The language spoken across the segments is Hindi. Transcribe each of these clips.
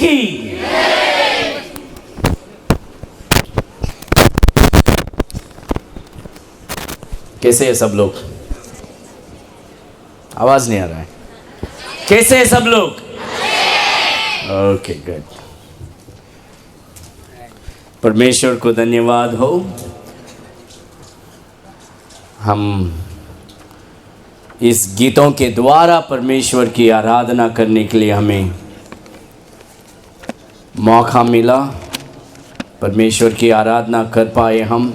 की। कैसे है सब लोग? आवाज नहीं आ रहा है। कैसे है सब लोग? Okay, good. परमेश्वर को धन्यवाद हो। हम इस गीतों के द्वारा परमेश्वर की आराधना करने के लिए हमें मौका मिला। परमेश्वर की आराधना कर पाए हम,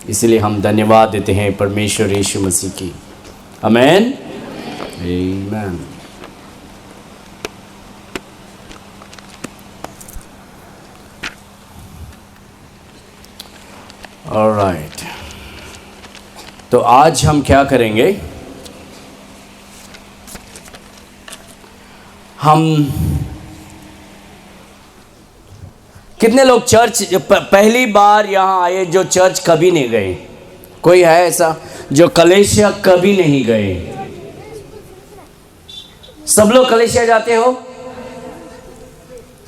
इसलिए हम धन्यवाद देते हैं परमेश्वर यीशु मसीह की। आमेन, आमेन। ऑलराइट, तो आज हम क्या करेंगे? हम कितने लोग चर्च पहली बार यहाँ आए जो चर्च कभी नहीं गए? कोई है ऐसा जो कलेशिया कभी नहीं गए? सब लोग कलेशिया जाते हो?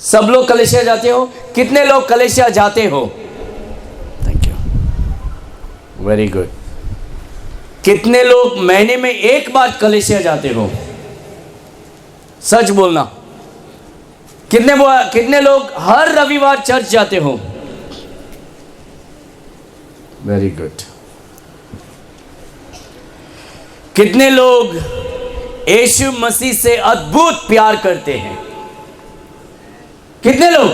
सब लोग कलेशिया जाते हो? कितने लोग कलेशिया जाते हो? Thank you, very good. कितने लोग महीने में एक बार कलेशिया जाते हो? सच बोलना। कितने लोग हर रविवार चर्च जाते हो? Very good. कितने लोग यीशु मसीह से अद्भुत प्यार करते हैं? कितने लोग?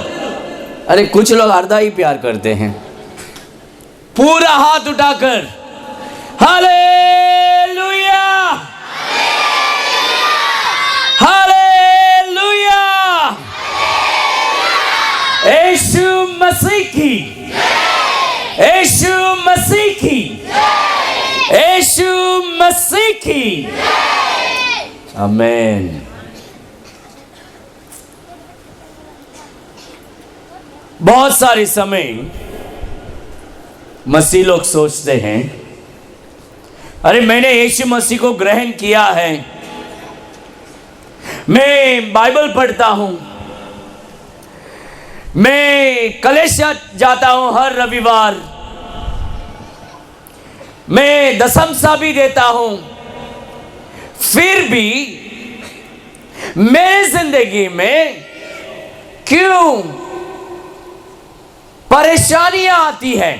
अरे कुछ लोग आधा ही प्यार करते हैं। पूरा हाथ उठाकर हालेलुया, हालेलुया, यीशु मसीह की, यीशु मसीह की, यीशु मसीह की। आमेन। बहुत सारे समय मसीह लोग सोचते हैं, अरे मैंने यीशु मसीह को ग्रहण किया है, मैं बाइबल पढ़ता हूं, मैं कलेशिया जाता हूं हर रविवार, मैं दशमसा भी देता हूं, फिर भी मेरी जिंदगी में क्यों परेशानियां आती है?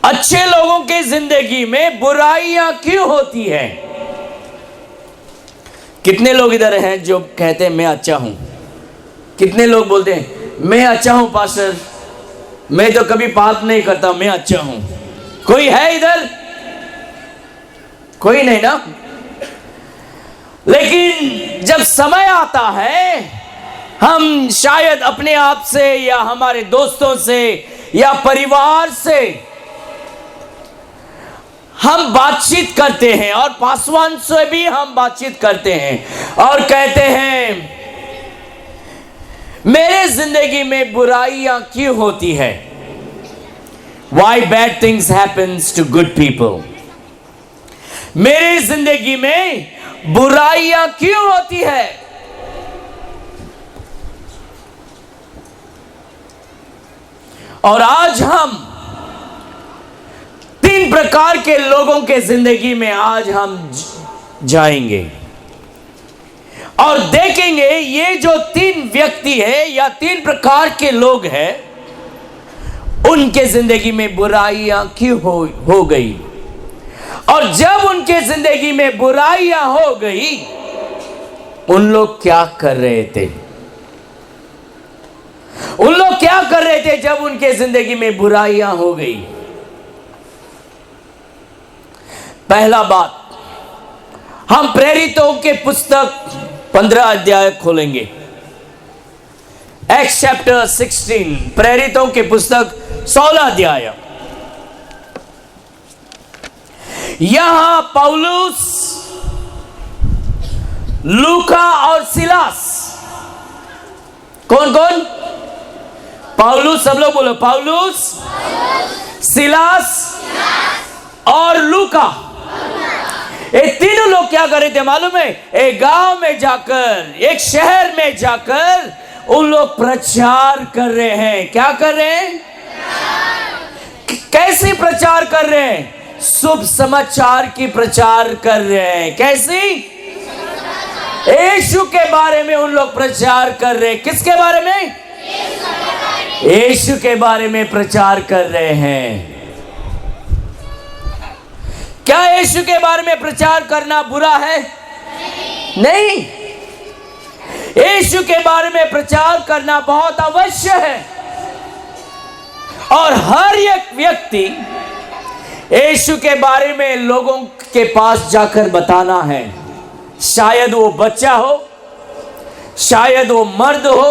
अच्छे लोगों के जिंदगी में बुराइयां क्यों होती है? कितने लोग इधर हैं जो कहते हैं मैं अच्छा हूं? कितने लोग बोलते हैं मैं अच्छा हूं पास्टर, मैं तो कभी पाप नहीं करता, मैं अच्छा हूं? कोई है इधर? कोई नहीं ना? लेकिन जब समय आता है, हम शायद अपने आप से या हमारे दोस्तों से या परिवार से हम बातचीत करते हैं, और पासवान से भी हम बातचीत करते हैं और कहते हैं मेरे जिंदगी में बुराइयां क्यों होती है? Why bad things happens to good people? मेरी जिंदगी में बुराइयां क्यों होती है? और आज हम 3 प्रकार के लोगों के जिंदगी में आज हम जाएंगे और देखेंगे ये जो 3 व्यक्ति है या 3 प्रकार के लोग हैं, उनके जिंदगी में बुराइयां क्यों हो गई, और जब उनके जिंदगी में बुराइयां हो गई, उन लोग क्या कर रहे थे? उन लोग क्या कर रहे थे जब उनके जिंदगी में बुराइयां हो गई? पहला बात, हम प्रेरितों के पुस्तक 15 अध्याय खोलेंगे। एक्ट्स चैप्टर 16, प्रेरितों के पुस्तक 16 अध्याय। यहां पौलुस, लूका और सिलास, कौन कौन? पौलुस, सब लोग बोलो, पौलुस, सिलास और लूका, ये तीनों लोग क्या कर रहे थे मालूम है? एक गांव में जाकर, एक शहर में जाकर उन लोग प्रचार कर रहे हैं। क्या कर रहे हैं? कैसे प्रचार कर रहे हैं? शुभ समाचार की प्रचार कर रहे हैं। कैसी? यीशु के बारे में उन लोग प्रचार कर रहे हैं। किसके बारे में? यीशु के बारे में प्रचार कर रहे हैं। क्या यीशु के बारे में प्रचार करना बुरा है? नहीं, यीशु के बारे में प्रचार करना बहुत अवश्य है। और हर एक व्यक्ति यीशु के बारे में लोगों के पास जाकर बताना है। शायद वो बच्चा हो, शायद वो मर्द हो,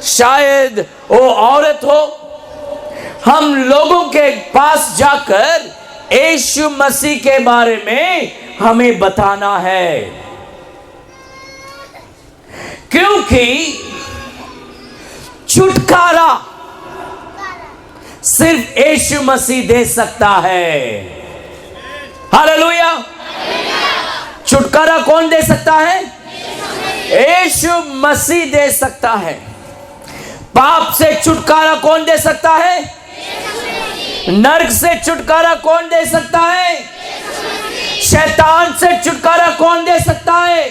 शायद वो औरत हो, हम लोगों के पास जाकर यीशु मसीह के बारे में हमें बताना है। क्योंकि छुटकारा सिर्फ यीशु मसीह दे सकता है। हालेलुया। छुटकारा कौन दे सकता है? यीशु मसीह दे सकता है। पाप से छुटकारा कौन दे सकता है? नरक से छुटकारा कौन दे सकता है? शैतान से छुटकारा कौन दे सकता है?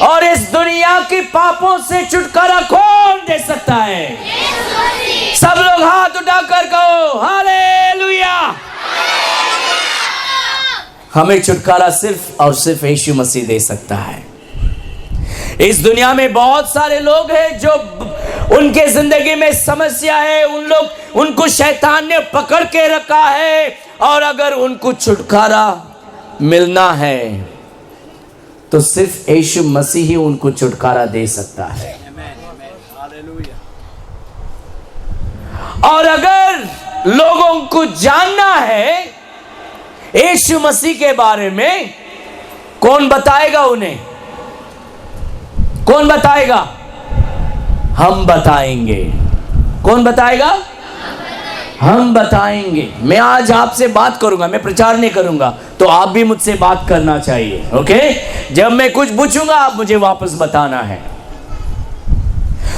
और इस दुनिया की पापों से छुटकारा कौन दे सकता है? सब लोग हाथ उठाकर कहो हालेलुया। हमें छुटकारा सिर्फ और सिर्फ यीशु मसीह दे सकता है। इस दुनिया में बहुत सारे लोग हैं जो उनके जिंदगी में समस्या है, उनको शैतान ने पकड़ के रखा है, और अगर उनको छुटकारा मिलना है तो सिर्फ यीशु मसीह ही उनको छुटकारा दे सकता है। और अगर लोगों को जानना है यीशु मसीह के बारे में, कौन बताएगा उन्हें? कौन बताएगा? हम बताएंगे। कौन बताएगा? हम बताएंगे। मैं आज आपसे बात करूंगा, मैं प्रचार नहीं करूंगा, तो आप भी मुझसे बात करना चाहिए। ओके? जब मैं कुछ पूछूंगा आप मुझे वापस बताना है।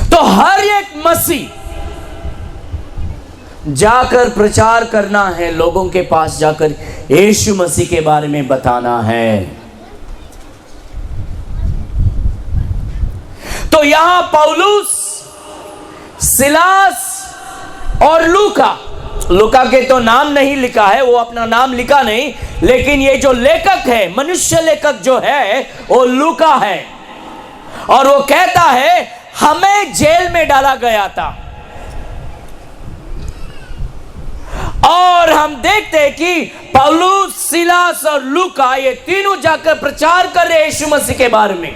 तो हर एक मसीह जाकर प्रचार करना है, लोगों के पास जाकर यीशु मसीह के बारे में बताना है। तो यहां पौलुस, सिलास और लूका के तो नाम नहीं लिखा है, वो अपना नाम लिखा नहीं, लेकिन ये जो लेखक है, मनुष्य लेखक जो है वो लूका है। और वो कहता है हमें जेल में डाला गया था, और हम देखते हैं कि पौलुस, सिलास और लूका ये तीनों जाकर प्रचार कर रहे यीशु मसीह के बारे में।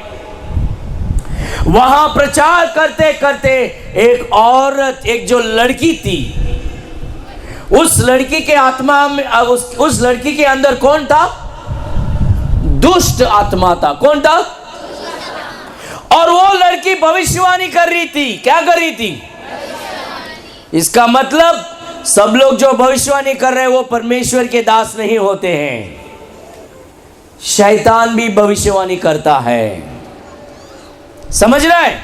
वहां प्रचार करते करते एक औरत, एक जो लड़की थी, उस लड़की के आत्मा में, उस लड़की के अंदर कौन था? दुष्ट आत्मा था। कौन था? और वो लड़की भविष्यवाणी कर रही थी। क्या कर रही थी? इसका मतलब सब लोग जो भविष्यवाणी कर रहे हैं वो परमेश्वर के दास नहीं होते हैं। शैतान भी भविष्यवाणी करता है। समझ रहे हैं?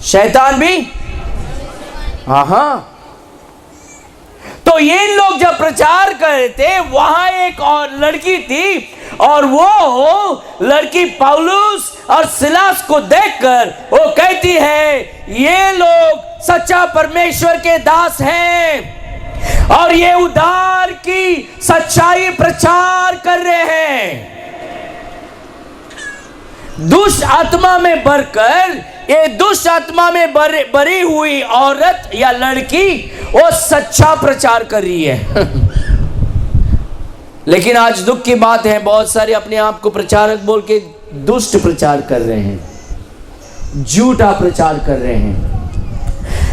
शैतान भी, हाँ। तो ये लोग जब प्रचार कर रहे थे, वहां एक और लड़की थी, और वो लड़की पौलुस और सिलास को देखकर वो कहती है ये लोग सच्चा परमेश्वर के दास हैं और ये उद्धार की सच्चाई प्रचार कर रहे हैं। दुष्ट आत्मा में भरकर, ये दुष्ट आत्मा में भरी हुई औरत या लड़की वो सच्चा प्रचार कर रही है। लेकिन आज दुख की बात है, बहुत सारे अपने आप को प्रचारक बोल के दुष्ट प्रचार कर रहे हैं, झूठा प्रचार कर रहे हैं।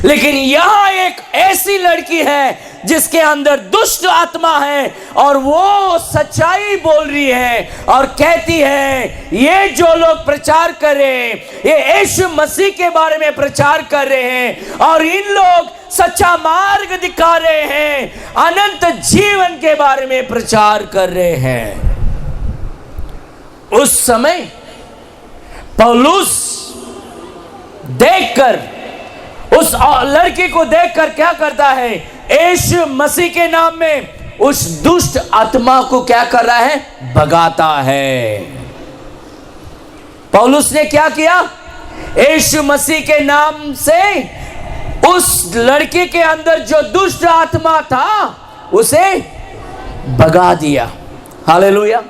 लेकिन यहां एक ऐसी लड़की है जिसके अंदर दुष्ट आत्मा है, और वो सच्चाई बोल रही है और कहती है ये जो लोग प्रचार कर रहे हैं, ये यीशु मसीह के बारे में प्रचार कर रहे हैं और इन लोग सच्चा मार्ग दिखा रहे हैं, अनंत जीवन के बारे में प्रचार कर रहे हैं। उस समय पौलुस देखकर, उस लड़की को देखकर क्या करता है, यीशु मसीह के नाम में उस दुष्ट आत्मा को क्या कर रहा है, भगाता है। पौलुस ने क्या किया, यीशु मसीह के नाम से उस लड़के के अंदर जो दुष्ट आत्मा था उसे भगा दिया। हालेलुया।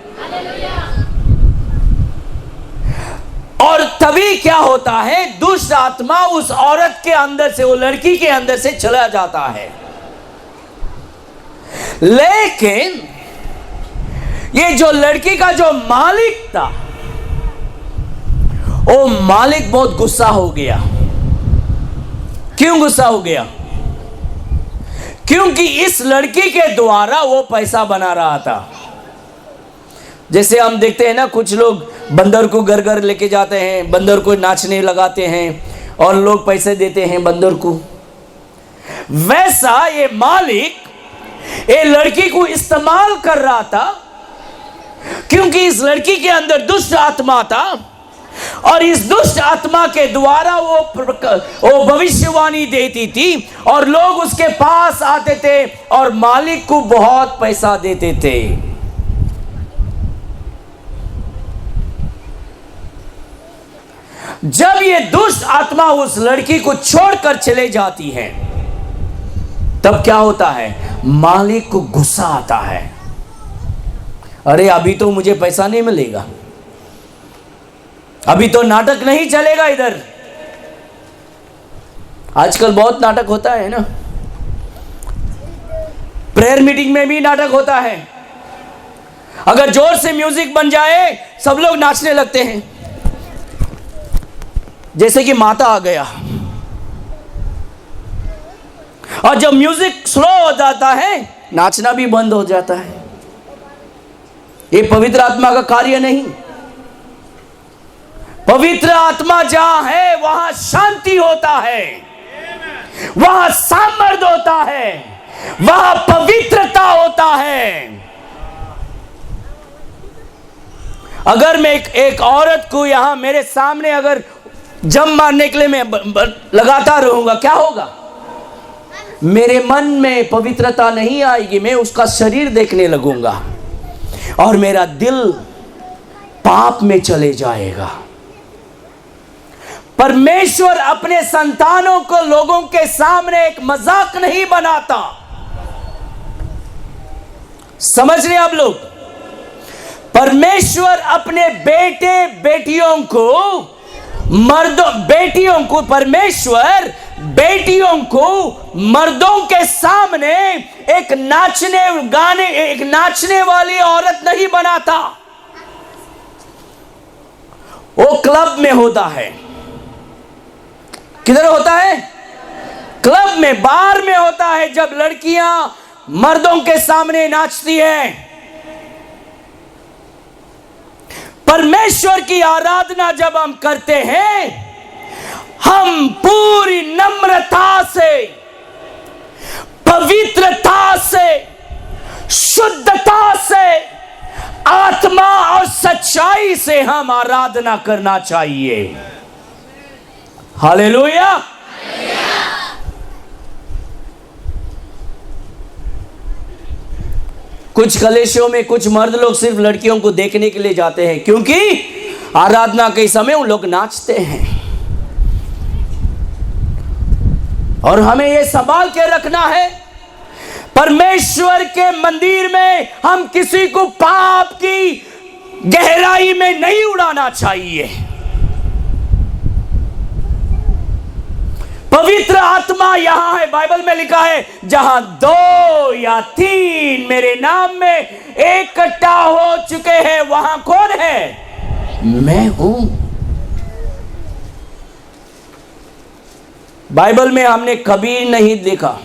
और तभी क्या होता है, दुष्ट आत्मा उस औरत के अंदर से, वो लड़की के अंदर से चला जाता है। लेकिन ये जो लड़की का जो मालिक था, वो मालिक बहुत गुस्सा हो गया। क्यों गुस्सा हो गया? क्योंकि इस लड़की के द्वारा वो पैसा बना रहा था। जैसे हम देखते हैं ना, कुछ लोग बंदर को घर घर लेके जाते हैं, बंदर को नाचने लगाते हैं और लोग पैसे देते हैं बंदर को। वैसा ये मालिक ये लड़की को इस्तेमाल कर रहा था, क्योंकि इस लड़की के अंदर दुष्ट आत्मा था और इस दुष्ट आत्मा के द्वारा वो भविष्यवाणी देती थी और लोग उसके पास आते थे और मालिक को बहुत पैसा देते थे। जब ये दुष्ट आत्मा उस लड़की को छोड़कर चले जाती है, तब क्या होता है, मालिक को गुस्सा आता है। अरे अभी तो मुझे पैसा नहीं मिलेगा, अभी तो नाटक नहीं चलेगा इधर। आजकल बहुत नाटक होता है ना, प्रेयर मीटिंग में भी नाटक होता है। अगर जोर से म्यूजिक बन जाए सब लोग नाचने लगते हैं, जैसे कि माता आ गया। और जब म्यूजिक स्लो हो जाता है, नाचना भी बंद हो जाता है। ये पवित्र आत्मा का कार्य नहीं। पवित्र आत्मा जहां है वहां शांति होता है, वहां सामर्थ होता है, वहां पवित्रता होता है। अगर मैं एक औरत को यहां मेरे सामने अगर जम मारने के लिए मैं लगातार रहूंगा, क्या होगा? मेरे मन में पवित्रता नहीं आएगी, मैं उसका शरीर देखने लगूंगा और मेरा दिल पाप में चले जाएगा। परमेश्वर अपने संतानों को लोगों के सामने एक मजाक नहीं बनाता। समझ रहे आप लोग? परमेश्वर अपने बेटे बेटियों को, परमेश्वर बेटियों को मर्दों के सामने एक नाचने वाली औरत नहीं बनाता। वो क्लब में होता है। किधर होता है? क्लब में, बार में होता है, जब लड़कियां मर्दों के सामने नाचती हैं। परमेश्वर की आराधना जब हम करते हैं, हम पूरी नम्रता से, पवित्रता से, शुद्धता से, आत्मा और सच्चाई से हम आराधना करना चाहिए। हालेलुया। कुछ कलेशों में कुछ मर्द लोग सिर्फ लड़कियों को देखने के लिए जाते हैं, क्योंकि आराधना के समय उन लोग नाचते हैं। और हमें यह संभाल के रखना है, परमेश्वर के मंदिर में हम किसी को पाप की गहराई में नहीं उड़ाना चाहिए। पवित्र आत्मा यहां है, बाइबल में लिखा है, जहां 2 या 3 मेरे नाम में इकट्ठा हो चुके हैं, वहां कौन है? मैं हूं। बाइबल में हमने कभी नहीं देखा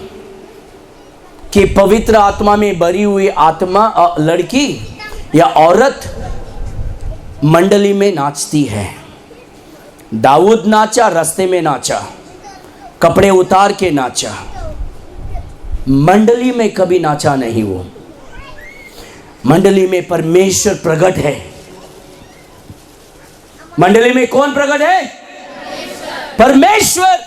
कि पवित्र आत्मा में भरी हुई आत्मा लड़की या औरत मंडली में नाचती है। दाऊद नाचा, रास्ते में नाचा, कपड़े उतार के नाचा, मंडली में कभी नाचा नहीं। वो मंडली में परमेश्वर प्रकट है। मंडली में कौन प्रकट है? परमेश्वर।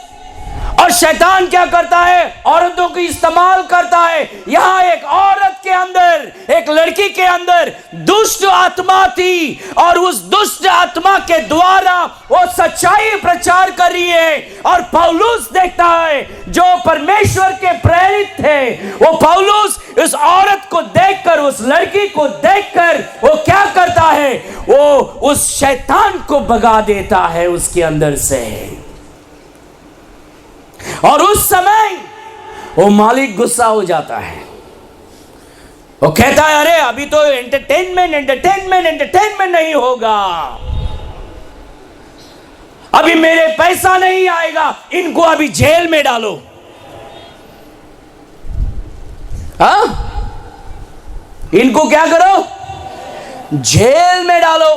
और शैतान क्या करता है? औरतों को इस्तेमाल करता है। यहां एक औरत के अंदर, एक लड़की के अंदर दुष्ट आत्मा थी और उस दुष्ट आत्मा के द्वारा वो सच्चाई प्रचार कर रही है। और पौलुस देखता है, जो परमेश्वर के प्रेरित थे, वो पौलुस उस औरत को देखकर, उस लड़की को देखकर वो क्या करता है? वो उस शैतान को भगा देता है उसके अंदर से। और उस समय वो मालिक गुस्सा हो जाता है। वो कहता है, अरे अभी तो एंटरटेनमेंट नहीं होगा, अभी मेरे पैसा नहीं आएगा, इनको अभी जेल में डालो। हाँ, इनको क्या करो? जेल में डालो।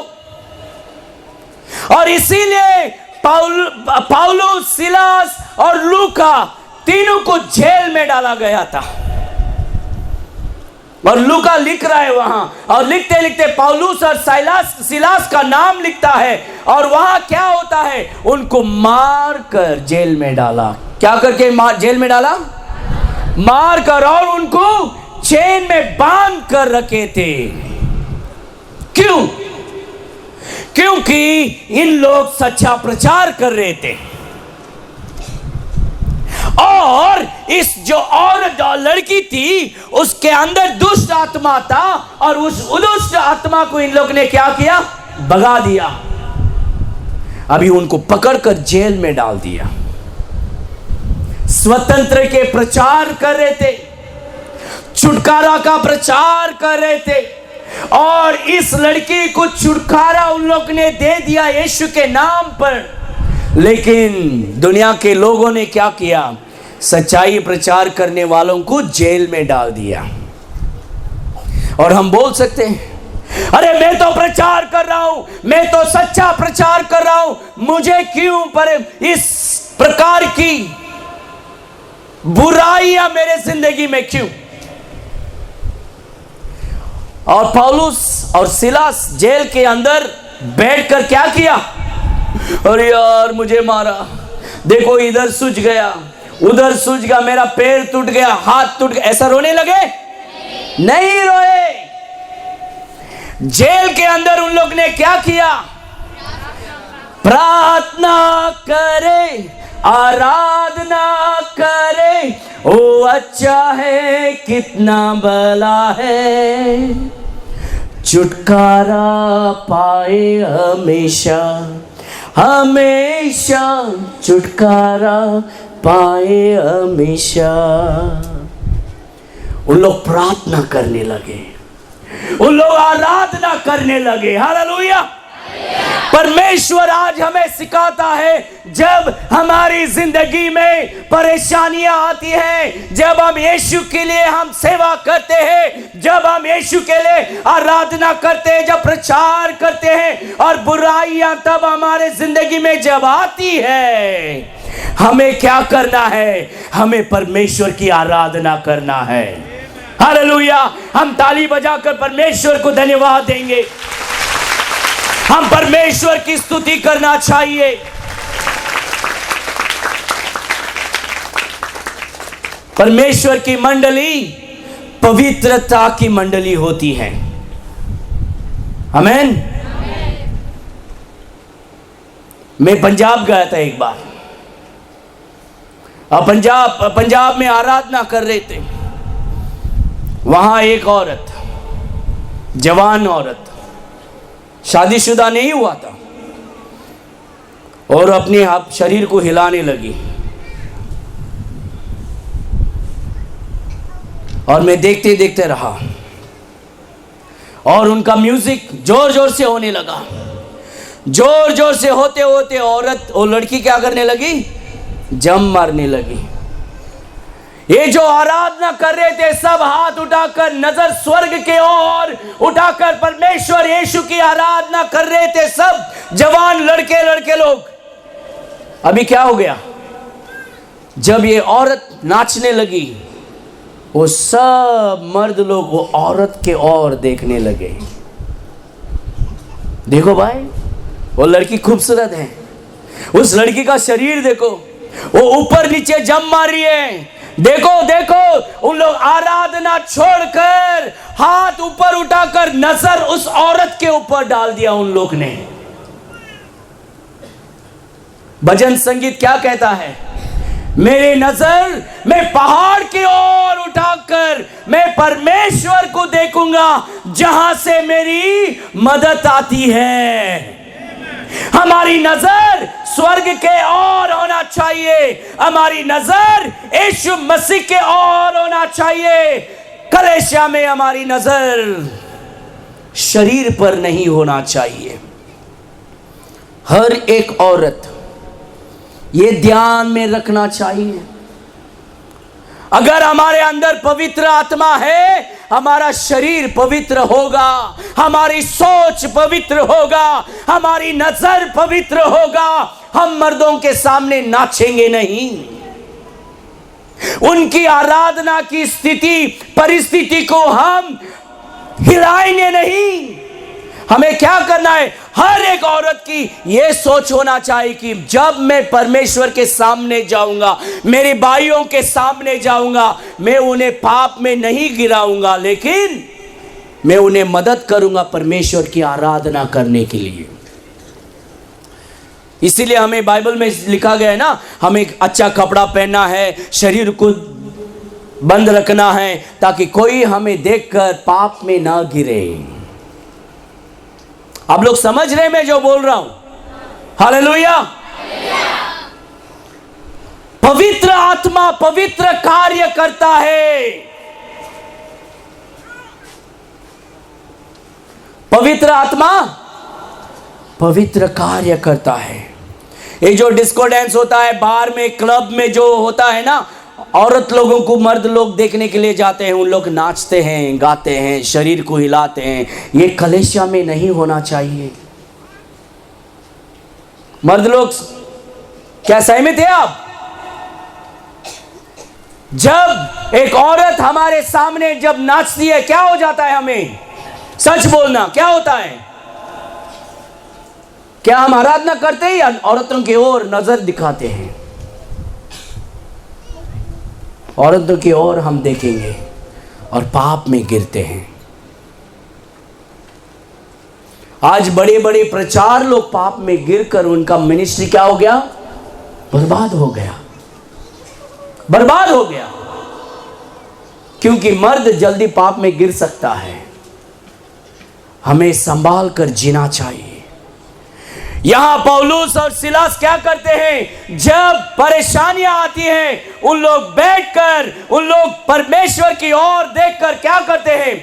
और इसीलिए पौलुस, सिलास और लूका तीनों को जेल में डाला गया था। और लूका लिख रहा है वहां, और लिखते लिखते पौलुस और सिलास का नाम लिखता है। और वहां क्या होता है? उनको मार कर जेल में डाला। क्या करके जेल में डाला? मार कर। और उनको चेन में बांध कर रखे थे। क्यों? क्योंकि इन लोग सच्चा प्रचार कर रहे थे। और इस जो औरत और लड़की थी, उसके अंदर दुष्ट आत्मा था। और उस दुष्ट आत्मा को इन लोग ने क्या किया? भगा दिया। अभी उनको पकड़कर जेल में डाल दिया। स्वतंत्र के प्रचार कर रहे थे, छुटकारा का प्रचार कर रहे थे। और इस लड़की को छुटकारा उन लोग ने दे दिया यीशु के नाम पर। लेकिन दुनिया के लोगों ने क्या किया? सच्चाई प्रचार करने वालों को जेल में डाल दिया। और हम बोल सकते हैं, अरे मैं तो प्रचार कर रहा हूं, मैं तो सच्चा प्रचार कर रहा हूं, मुझे क्यों पर इस प्रकार की बुराइयां मेरे जिंदगी में क्यों? और पौलुस और सिलास जेल के अंदर बैठकर क्या किया? अरे यार मुझे मारा, देखो इधर सूज गया, उधर सूज गया, मेरा पैर टूट गया, हाथ टूट गया, ऐसा रोने लगे? नहीं रोए। जेल के अंदर उन लोग ने क्या किया? प्रार्थना करे, आराधना करे, ओ अच्छा है कितना भला है, छुटकारा पाए हमेशा, हमेशा छुटकारा पाए हमेशा। उन लोग प्रार्थना करने लगे, उन लोग आराधना करने लगे। हालेलुया। परमेश्वर आज हमें सिखाता है, जब हमारी जिंदगी में परेशानियां आती हैं, जब हम यीशु के लिए हम सेवा करते हैं, जब हम यीशु के लिए आराधना करते हैं, जब प्रचार करते हैं, और बुराइयां तब हमारे जिंदगी में जब आती है, हमें क्या करना है? हमें परमेश्वर की आराधना करना है। हालेलुया। हम ताली बजाकर परमेश्वर को धन्यवाद देंगे। हम परमेश्वर की स्तुति करना चाहिए। परमेश्वर की मंडली पवित्रता की मंडली होती है। आमीन। मैं पंजाब गया था एक बार, और पंजाब में आराधना कर रहे थे। वहां एक औरत, जवान औरत, शादीशुदा नहीं हुआ था, और अपने आप शरीर को हिलाने लगी। और मैं देखते देखते रहा, और उनका म्यूजिक जोर जोर से होने लगा। जोर जोर से होते होते औरत, वो लड़की क्या करने लगी? जम मारने लगी। ये जो आराधना कर रहे थे सब हाथ उठाकर नजर स्वर्ग के ओर उठाकर परमेश्वर यीशु की आराधना कर रहे थे, सब जवान लड़के लोग। अभी क्या हो गया? जब ये औरत नाचने लगी, वो सब मर्द लोग वो औरत के ओर देखने लगे। देखो भाई, वो लड़की खूबसूरत है, उस लड़की का शरीर देखो, वो ऊपर नीचे जम मार रही है। देखो देखो, उन लोग आराधना छोड़कर हाथ ऊपर उठाकर नजर उस औरत के ऊपर डाल दिया उन लोग ने। भजन संगीत क्या कहता है? मेरी नजर मैं पहाड़ की ओर उठाकर मैं परमेश्वर को देखूंगा जहां से मेरी मदद आती है। हमारी नजर स्वर्ग के ओर होना चाहिए, हमारी नजर यीशु मसीह के ओर होना चाहिए। कलीसिया में हमारी नजर शरीर पर नहीं होना चाहिए। हर एक औरत ये ध्यान में रखना चाहिए, अगर हमारे अंदर पवित्र आत्मा है, हमारा शरीर पवित्र होगा, हमारी सोच पवित्र होगा, हमारी नजर पवित्र होगा। हम मर्दों के सामने नाचेंगे नहीं, उनकी आराधना की स्थिति परिस्थिति को हम हिलाएंगे नहीं। हमें क्या करना है? हर एक औरत की यह सोच होना चाहिए कि जब मैं परमेश्वर के सामने जाऊंगा, मेरे भाइयों के सामने जाऊंगा, मैं उन्हें पाप में नहीं गिराऊंगा, लेकिन मैं उन्हें मदद करूंगा परमेश्वर की आराधना करने के लिए। इसीलिए हमें बाइबल में लिखा गया है ना, हमें अच्छा कपड़ा पहनना है, शरीर को बंद रखना है, ताकि कोई हमें देखकर पाप में ना गिरे। आप लोग समझ रहे मैं जो बोल रहा हूं? हालेलुया। पवित्र आत्मा पवित्र कार्य करता है। पवित्र आत्मा पवित्र कार्य करता है। ये जो डिस्को डांस होता है बार में, क्लब में जो होता है ना, औरत लोगों को मर्द लोग देखने के लिए जाते हैं, उन लोग नाचते हैं, गाते हैं, शरीर को हिलाते हैं। ये कलीसिया में नहीं होना चाहिए। मर्द लोग क्या सहमत है आप? जब एक औरत हमारे सामने जब नाचती है, क्या हो जाता है? हमें सच बोलना, क्या होता है? क्या हम आराधना करते हैं या औरतों की ओर नजर दिखाते हैं? औरतों की ओर हम देखेंगे और पाप में गिरते हैं। आज बड़े बड़े प्रचार लोग पाप में गिरकर उनका मिनिस्ट्री क्या हो गया? बर्बाद हो गया, बर्बाद हो गया। क्योंकि मर्द जल्दी पाप में गिर सकता है। हमें संभाल कर जीना चाहिए। यहां पौलुस और सिलास क्या करते हैं? जब परेशानियां आती हैं, उन लोग बैठकर, उन लोग परमेश्वर की ओर देखकर क्या करते हैं?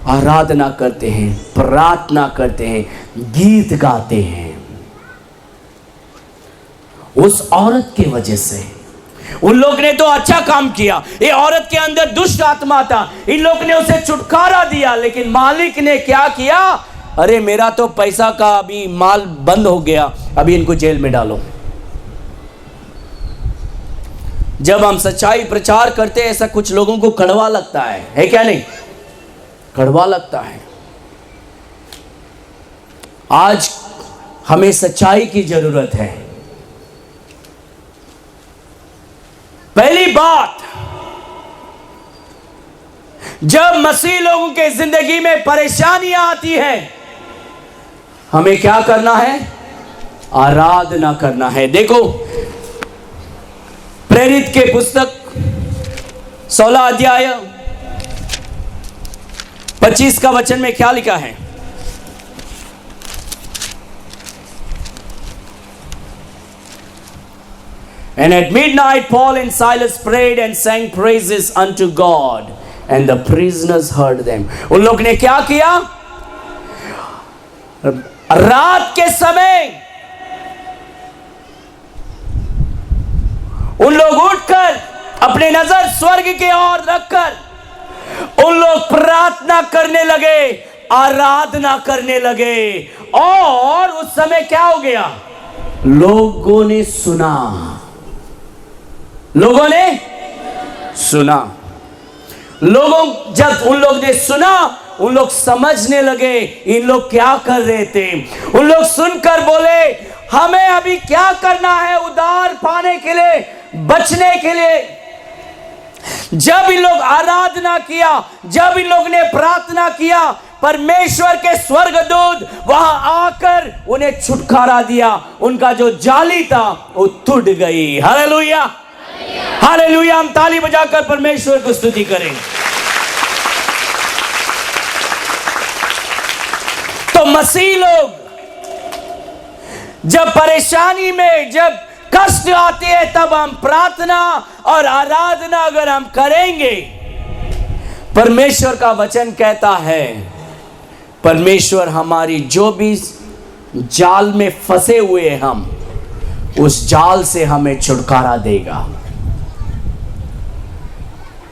आराधना करते हैं, प्रार्थना करते हैं, गीत गाते हैं। उस औरत की वजह से उन लोग ने तो अच्छा काम किया। ये औरत के अंदर दुष्ट आत्मा था, इन लोग ने उसे छुटकारा दिया, लेकिन मालिक ने क्या किया? अरे मेरा तो पैसा का अभी माल बंद हो गया, अभी इनको जेल में डालो। जब हम सच्चाई प्रचार करते हैं, ऐसा कुछ लोगों को कड़वा लगता है क्या नहीं? कड़वा लगता है। आज हमें सच्चाई की जरूरत है। पहली बात, जब मसीह लोगों के जिंदगी में परेशानियां आती हैं, हमें क्या करना है? आराधना करना है। देखो प्रेरित के पुस्तक 16 अध्याय 25 का वचन में क्या लिखा है? And at midnight Paul and Silas prayed and sang praises unto God, and the prisoners heard them. उन लोग ने क्या किया? रात के समय उन लोग उठकर अपनी नजर स्वर्ग की ओर रखकर उन लोग प्रार्थना करने लगे, आराधना करने लगे। और उस समय क्या हो गया? लोगों ने सुना, लोगों ने सुना। जब उन लोग ने सुना, उन लोग समझने लगे इन लोग क्या कर रहे थे। उन लोग सुनकर बोले, हमें अभी क्या करना है उद्धार पाने के लिए, बचने के लिए। जब इन लोग आराधना किया, जब इन लोग ने प्रार्थना किया, परमेश्वर के स्वर्गदूत वहां आकर उन्हें छुटकारा दिया। उनका जो जाली था वो टूट गई। Hallelujah, hallelujah. हम ताली बजाकर परमेश्वर को स्तुति करें। तो मसीह लोग जब परेशानी में, जब कष्ट आते हैं, तब हम प्रार्थना और आराधना अगर हम करेंगे, परमेश्वर का वचन कहता है परमेश्वर हमारी जो भी जाल में फंसे हुए हम, उस जाल से हमें छुटकारा देगा।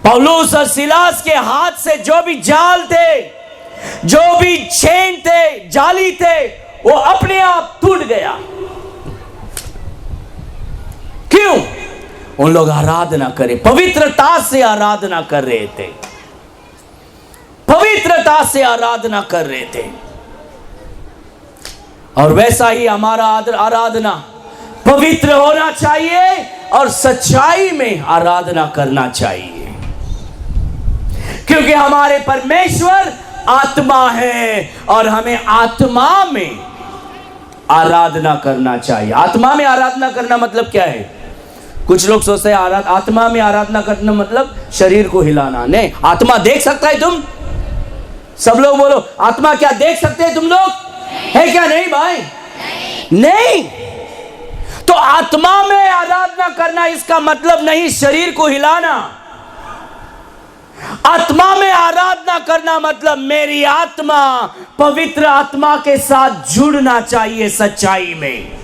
पौलुस और सिलास के हाथ से जो भी जाल थे, जो भी चेन थे, जाली थे, वो अपने आप टूट गया। क्यों? उन लोग आराधना करे, पवित्रता से आराधना कर रहे थे, पवित्रता से आराधना कर रहे थे। और वैसा ही हमारा आराधना पवित्र होना चाहिए और सच्चाई में आराधना करना चाहिए, क्योंकि हमारे परमेश्वर आत्मा है और हमें आत्मा में आराधना करना चाहिए। आत्मा में आराधना करना मतलब क्या है? कुछ लोग सोचते हैं आत्मा में आराधना करना मतलब शरीर को हिलाना। नहीं, आत्मा देख सकता है तुम? सब लोग बोलो, आत्मा क्या देख सकते हैं तुम लोग? है क्या? नहीं भाई, नहीं। तो आत्मा में आराधना करना इसका मतलब नहीं शरीर को हिलाना। आत्मा में आराधना करना मतलब मेरी आत्मा पवित्र आत्मा के साथ जुड़ना चाहिए सच्चाई में।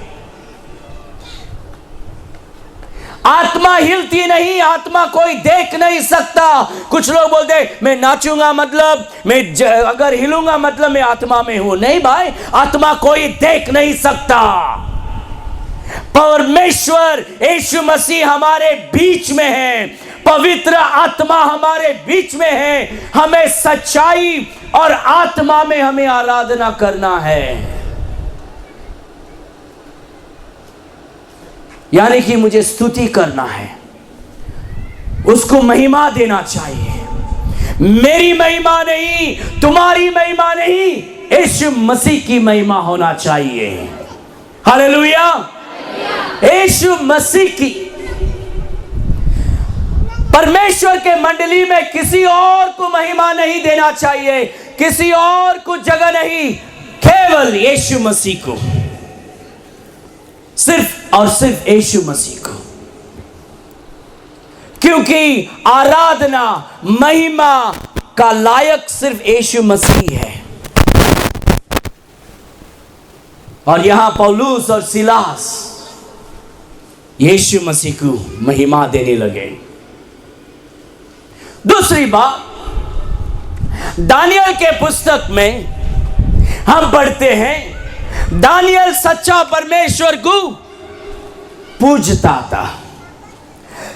आत्मा हिलती नहीं, आत्मा कोई देख नहीं सकता। कुछ लोग बोलते मैं नाचूंगा मतलब, मैं अगर हिलूंगा मतलब मैं आत्मा में हूं। नहीं भाई, आत्मा कोई देख नहीं सकता। परमेश्वर यीशु मसीह हमारे बीच में है, पवित्र आत्मा हमारे बीच में है। हमें सच्चाई और आत्मा में हमें आराधना करना है। यानी कि मुझे स्तुति करना है, उसको महिमा देना चाहिए। मेरी महिमा नहीं, तुम्हारी महिमा नहीं, यीशु मसीह की महिमा होना चाहिए। हालेलुया, यीशु मसीह की। परमेश्वर के मंडली में किसी और को महिमा नहीं देना चाहिए, किसी और को जगह नहीं, केवल यीशु मसीह को, सिर्फ और सिर्फ यीशु मसीह को। क्योंकि आराधना महिमा का लायक सिर्फ यीशु मसीह है। और यहां पौलुस और सिलास यीशु मसीह को महिमा देने लगे। दूसरी बात, दानियल के पुस्तक में हम पढ़ते हैं दानियल सच्चा परमेश्वर को पूजता था,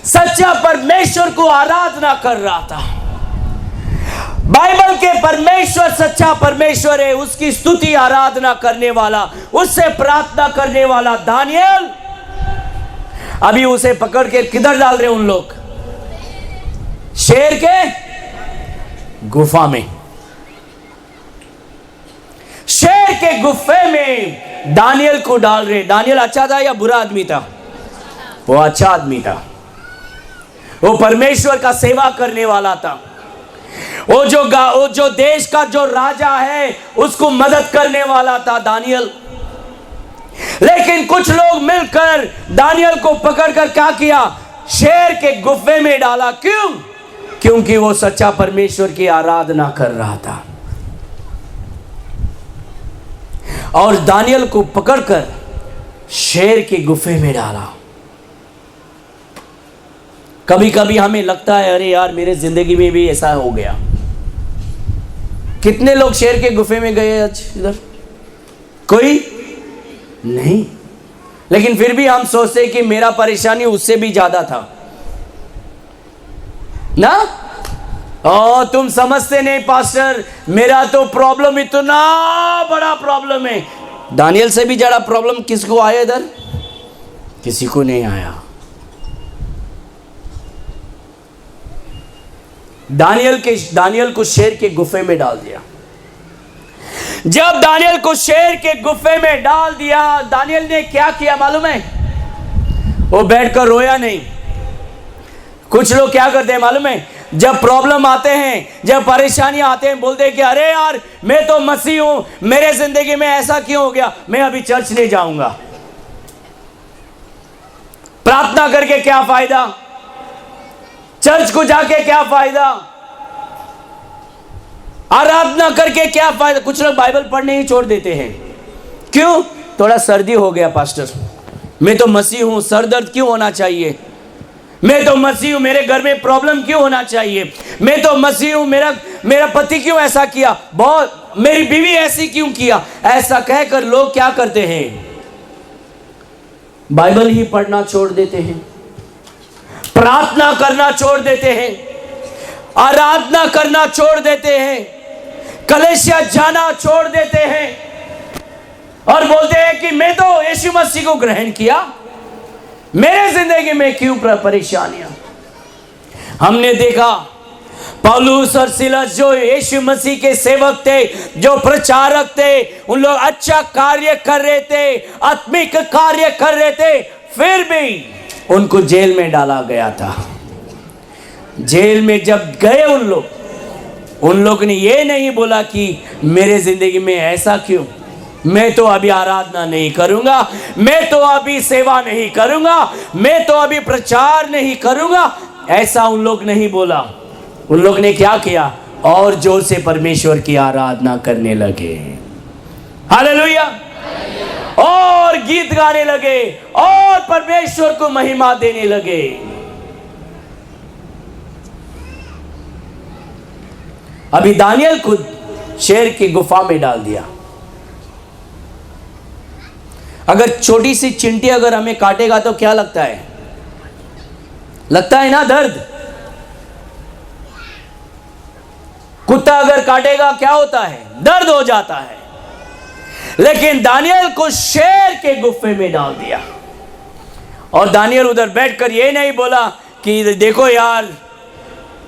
सच्चा परमेश्वर को आराधना कर रहा था। बाइबल के परमेश्वर सच्चा परमेश्वर है, उसकी स्तुति आराधना करने वाला, उससे प्रार्थना करने वाला दानियल अभी उसे पकड़ के किधर डाल रहे उन लोग? शेर के गुफा में। शेर के गुफे में दानियल को डाल रहे। दानियल अच्छा था या बुरा आदमी था? वो अच्छा आदमी था, वो परमेश्वर का सेवा करने वाला था। वो जो देश का जो राजा है उसको मदद करने वाला था दानियल। लेकिन कुछ लोग मिलकर दानियल को पकड़कर क्या किया? शेर के गुफे में डाला। क्यों? क्योंकि वो सच्चा परमेश्वर की आराधना कर रहा था। और दानियल को पकड़कर शेर के गुफे में डाला। कभी कभी हमें लगता है अरे यार मेरे जिंदगी में भी ऐसा हो गया। कितने लोग शेर के गुफे में गए आज इधर? कोई नहीं। लेकिन फिर भी हम सोचते कि मेरा परेशानी उससे भी ज्यादा था ना। ओ तुम समझते नहीं पास्टर, मेरा तो प्रॉब्लम इतना बड़ा प्रॉब्लम है। दानियल से भी ज्यादा प्रॉब्लम किसको आया इधर? किसी को नहीं आया। दानियल को शेर के गुफे में डाल दिया। जब दानियल को शेर के गुफे में डाल दिया, दानियल ने क्या किया मालूम है? वो बैठकर रोया नहीं। कुछ लोग क्या करते हैं मालूम है? जब प्रॉब्लम आते हैं, जब परेशानी आते हैं, बोलते हैं कि अरे यार मैं तो मसीह हूं, मेरे जिंदगी में ऐसा क्यों हो गया, मैं अभी चर्च नहीं जाऊंगा। प्रार्थना करके क्या फायदा, चर्च को जाके क्या फायदा, आराधना करके क्या फायदा। कुछ लोग बाइबल पढ़ने ही छोड़ देते हैं। क्यों? थोड़ा सर्दी हो गया पास्टर, मैं तो मसीह हूं, सर दर्द क्यों होना चाहिए, मैं तो मसीह हूं, मेरे घर में प्रॉब्लम क्यों होना चाहिए, मैं तो मसीह हूं, मेरा पति क्यों ऐसा किया, बहुत मेरी बीवी ऐसी क्यों किया। ऐसा कहकर लोग क्या करते हैं? बाइबल ही पढ़ना छोड़ देते हैं, प्रार्थना करना छोड़ देते हैं, आराधना करना छोड़ देते हैं, कलीसिया जाना छोड़ देते हैं और बोलते हैं कि मैं तो यीशु मसीह को ग्रहण किया, मेरे जिंदगी में क्यों परेशानियां। हमने देखा पौलुस और सिलस जो यीशु मसीह के सेवक थे, जो प्रचारक थे, उन लोग अच्छा कार्य कर रहे थे, आत्मिक कार्य कर रहे थे, फिर भी उनको जेल में डाला गया था। जेल में जब गए उन लोग ने ये नहीं बोला कि मेरे जिंदगी में ऐसा क्यों, मैं तो अभी आराधना नहीं करूंगा, मैं तो अभी सेवा नहीं करूंगा, मैं तो अभी प्रचार नहीं करूंगा। ऐसा उन लोग नहीं बोला। उन लोग ने क्या किया? और जोर से परमेश्वर की आराधना करने लगे। हालेलुया। और गीत गाने लगे और परमेश्वर को महिमा देने लगे। अभी दानियल को शेर की गुफा में डाल दिया। अगर छोटी सी चिंटी अगर हमें काटेगा तो क्या लगता है? लगता है ना दर्द। कुत्ता अगर काटेगा क्या होता है? दर्द हो जाता है। लेकिन दानियल को शेर के गुफे में डाल दिया और दानियल उधर बैठकर ये नहीं बोला कि देखो यार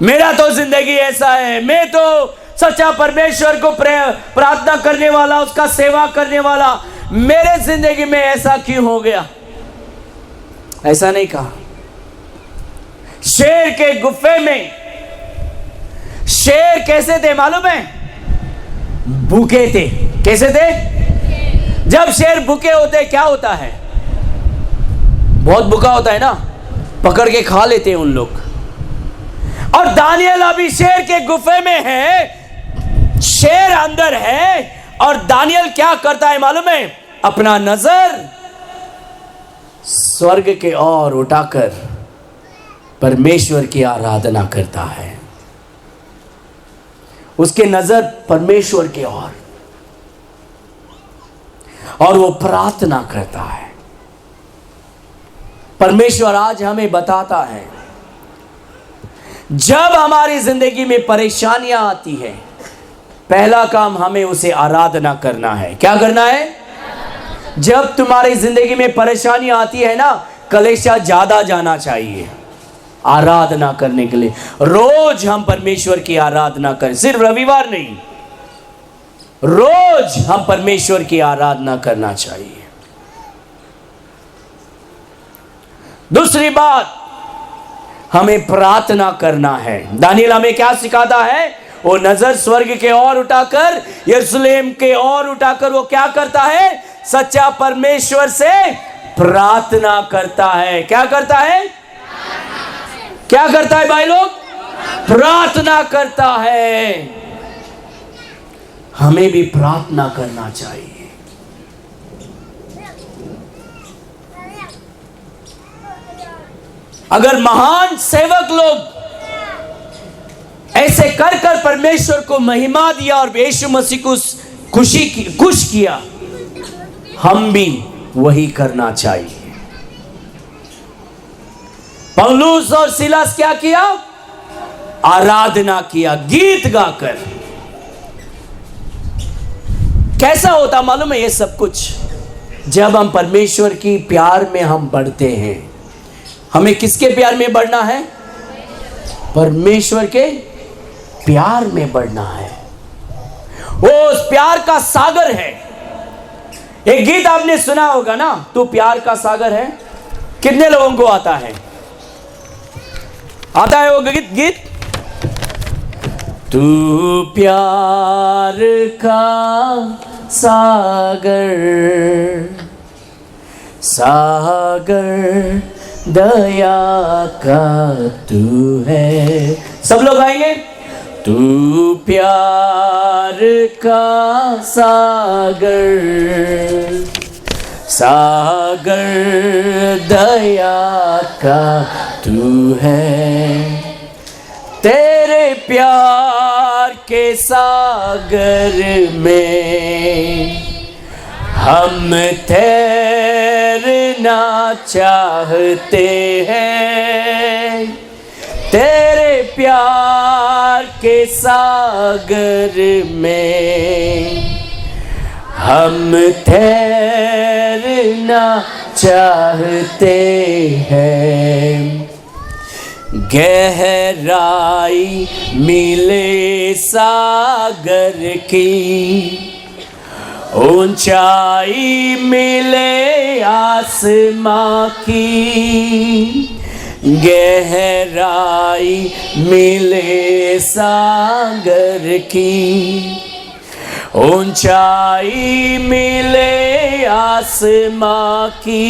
मेरा तो जिंदगी ऐसा है, मैं तो सच्चा परमेश्वर को प्रार्थना करने वाला, उसका सेवा करने वाला, मेरे जिंदगी में ऐसा क्यों हो गया। ऐसा नहीं कहा। शेर के गुफे में शेर कैसे थे मालूम है? भूखे थे। कैसे थे? जब शेर भूखे होते क्या होता है? बहुत भूखा होता है ना, पकड़ के खा लेते हैं उन लोग। और दानियल अभी शेर के गुफे में है, शेर अंदर है और दानियल क्या करता है मालूम है? अपना नजर स्वर्ग के ओर उठाकर परमेश्वर की आराधना करता है। उसके नजर परमेश्वर के ओर और वो प्रार्थना करता है। परमेश्वर आज हमें बताता है जब हमारी जिंदगी में परेशानियां आती है, पहला काम हमें उसे आराधना करना है। क्या करना है? जब तुम्हारी जिंदगी में परेशानी आती है ना, कलीसिया ज्यादा जाना चाहिए आराधना करने के लिए। रोज हम परमेश्वर की आराधना करें, सिर्फ रविवार नहीं, रोज हम परमेश्वर की आराधना करना चाहिए। दूसरी बात, हमें प्रार्थना करना है। दानियल हमें क्या सिखाता है? वो नजर स्वर्ग के ओर उठाकर, यरूशलेम के ओर उठाकर वो क्या करता है? सच्चा परमेश्वर से प्रार्थना करता है। क्या करता है? क्या करता है भाई लोग? प्रार्थना करता है। हमें भी प्रार्थना करना चाहिए। अगर महान सेवक लोग ऐसे कर कर परमेश्वर को महिमा दिया और यीशु मसीह को खुश किया, हम भी वही करना चाहिए। पौलुस और सिलास क्या किया? आराधना किया गीत गाकर। कैसा होता मालूम है ये सब कुछ? जब हम परमेश्वर की प्यार में हम बढ़ते हैं। हमें किसके प्यार में बढ़ना है? परमेश्वर के प्यार में बढ़ना है। वो उस प्यार का सागर है। एक गीत आपने सुना होगा ना, तू प्यार का सागर है। कितने लोगों को आता है? आता है वो गीत? तू प्यार का सागर, सागर दया का तू है। सब लोग आएंगे। तू प्यार का सागर, सागर दया का तू है। तेरे प्यार के सागर में हम तैरना चाहते हैं। तेरे प्यार के सागर में हम तैरना चाहते हैं। गहराई मिले सागर की, ऊंचाई मिले आसमां की। गहराई मिले सागर की, ऊंचाई मिले आसमां की।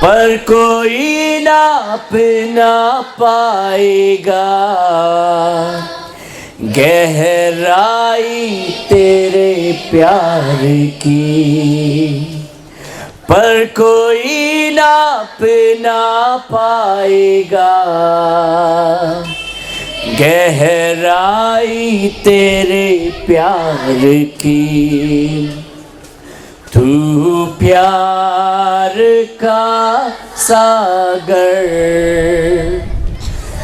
पर कोई नाप ना पाएगा गहराई तेरे प्यार की। पर कोई नाप ना पाएगा गहराई तेरे प्यार की। तू प्यार का सागर,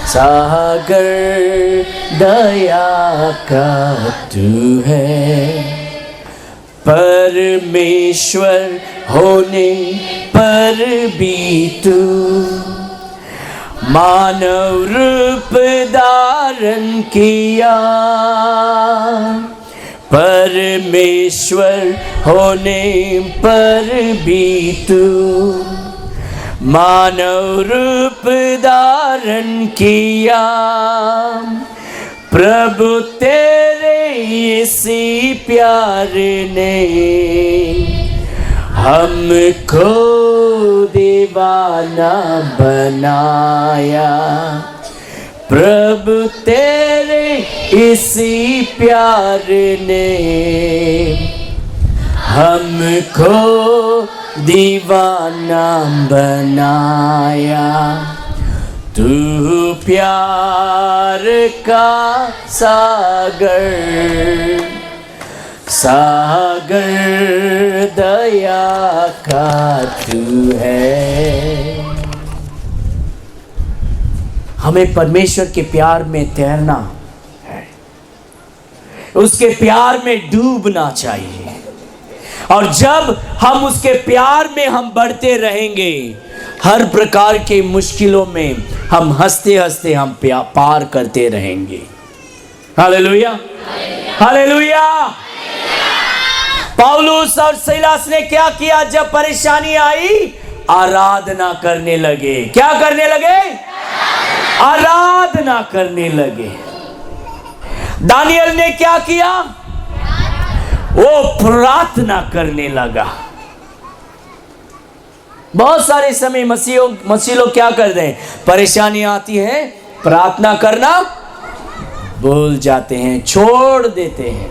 सागर दया का तू है। परमेश्वर होने पर भी तू मानव रूप धारण किया। परमेश्वर होने पर भी तू मानव रूप धारण किया। प्रभु तेरे इसी प्यार ने हमको दीवाना बनाया। प्रभु तेरे इसी प्यार ने हमको दीवाना बनाया। तू प्यार का सागर, सागर दया का तू है। हमें परमेश्वर के प्यार में तैरना है, उसके प्यार में डूबना चाहिए। और जब हम उसके प्यार में हम बढ़ते रहेंगे, हर प्रकार के मुश्किलों में हम हंसते हंसते हम पार करते रहेंगे। Hallelujah, hallelujah. पौलुस और सिलास ने क्या किया? जब परेशानी आई, आराधना करने लगे। क्या करने लगे? आराधना करने लगे। दानियल ने क्या किया? वो प्रार्थना करने लगा। बहुत सारे समय मसीह लोग क्या करते हैं? परेशानी आती है, प्रार्थना करना भूल जाते हैं, छोड़ देते हैं।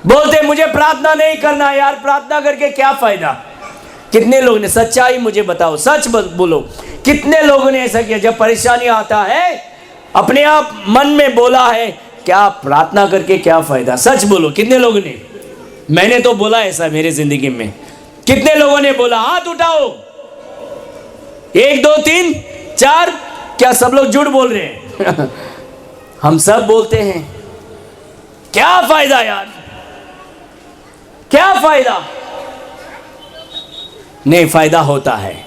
बोलते मुझे प्रार्थना नहीं करना यार, प्रार्थना करके क्या फायदा। कितने लोग ने, सच्चाई मुझे बताओ, सच बोलो, कितने लोगों ने ऐसा किया? जब परेशानी आता है अपने आप मन में बोला है, क्या प्रार्थना करके क्या फायदा? सच बोलो, कितने लोगों ने? मैंने तो बोला ऐसा मेरे जिंदगी में। कितने लोगों ने बोला? हाथ उठाओ। 1 2 3 4। क्या सब लोग झूठ बोल रहे हैं? हम सब बोलते हैं। क्या फायदा यार, क्या फायदा? नहीं, फायदा होता है।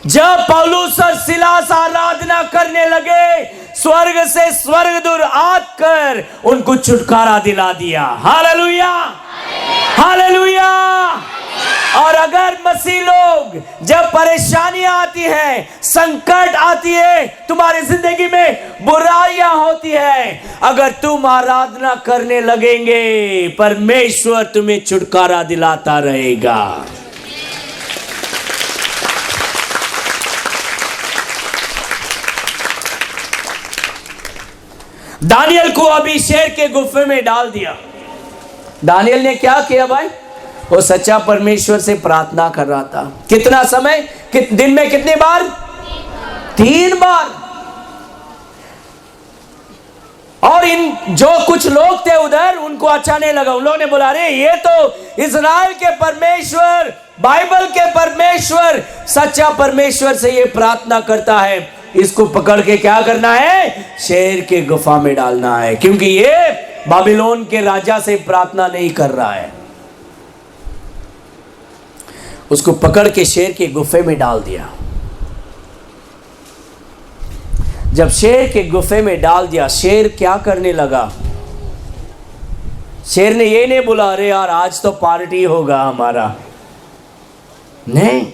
जब पौलुस और सिलास आराधना करने लगे, स्वर्ग से स्वर्गदूत आकर उनको छुटकारा दिला दिया। Hallelujah, hallelujah. और अगर मसीह लोग, जब परेशानियां आती है, संकट आती है, तुम्हारी जिंदगी में बुराइयां होती है, अगर तुम आराधना करने लगेंगे, परमेश्वर तुम्हें छुटकारा दिलाता रहेगा। दानियल को अभी शेर के गुफे में डाल दिया। दानियल ने क्या किया भाई? वो सच्चा परमेश्वर से प्रार्थना कर रहा था। कितना समय? दिन में कितनी बार? 3 बार। और इन जो कुछ लोग थे उधर, उनको अच्छा नहीं लगा। उन लोगों ने बोला, अरे ये तो इज़राइल के परमेश्वर, बाइबल के परमेश्वर, सच्चा परमेश्वर से ये प्रार्थना करता है, इसको पकड़ के क्या करना है? शेर के गुफा में डालना है, क्योंकि ये बाबिलोन के राजा से प्रार्थना नहीं कर रहा है। उसको पकड़ के शेर के गुफे में डाल दिया। जब शेर के गुफे में डाल दिया, शेर क्या करने लगा? शेर ने ये नहीं बोला, अरे यार आज तो पार्टी होगा हमारा। नहीं,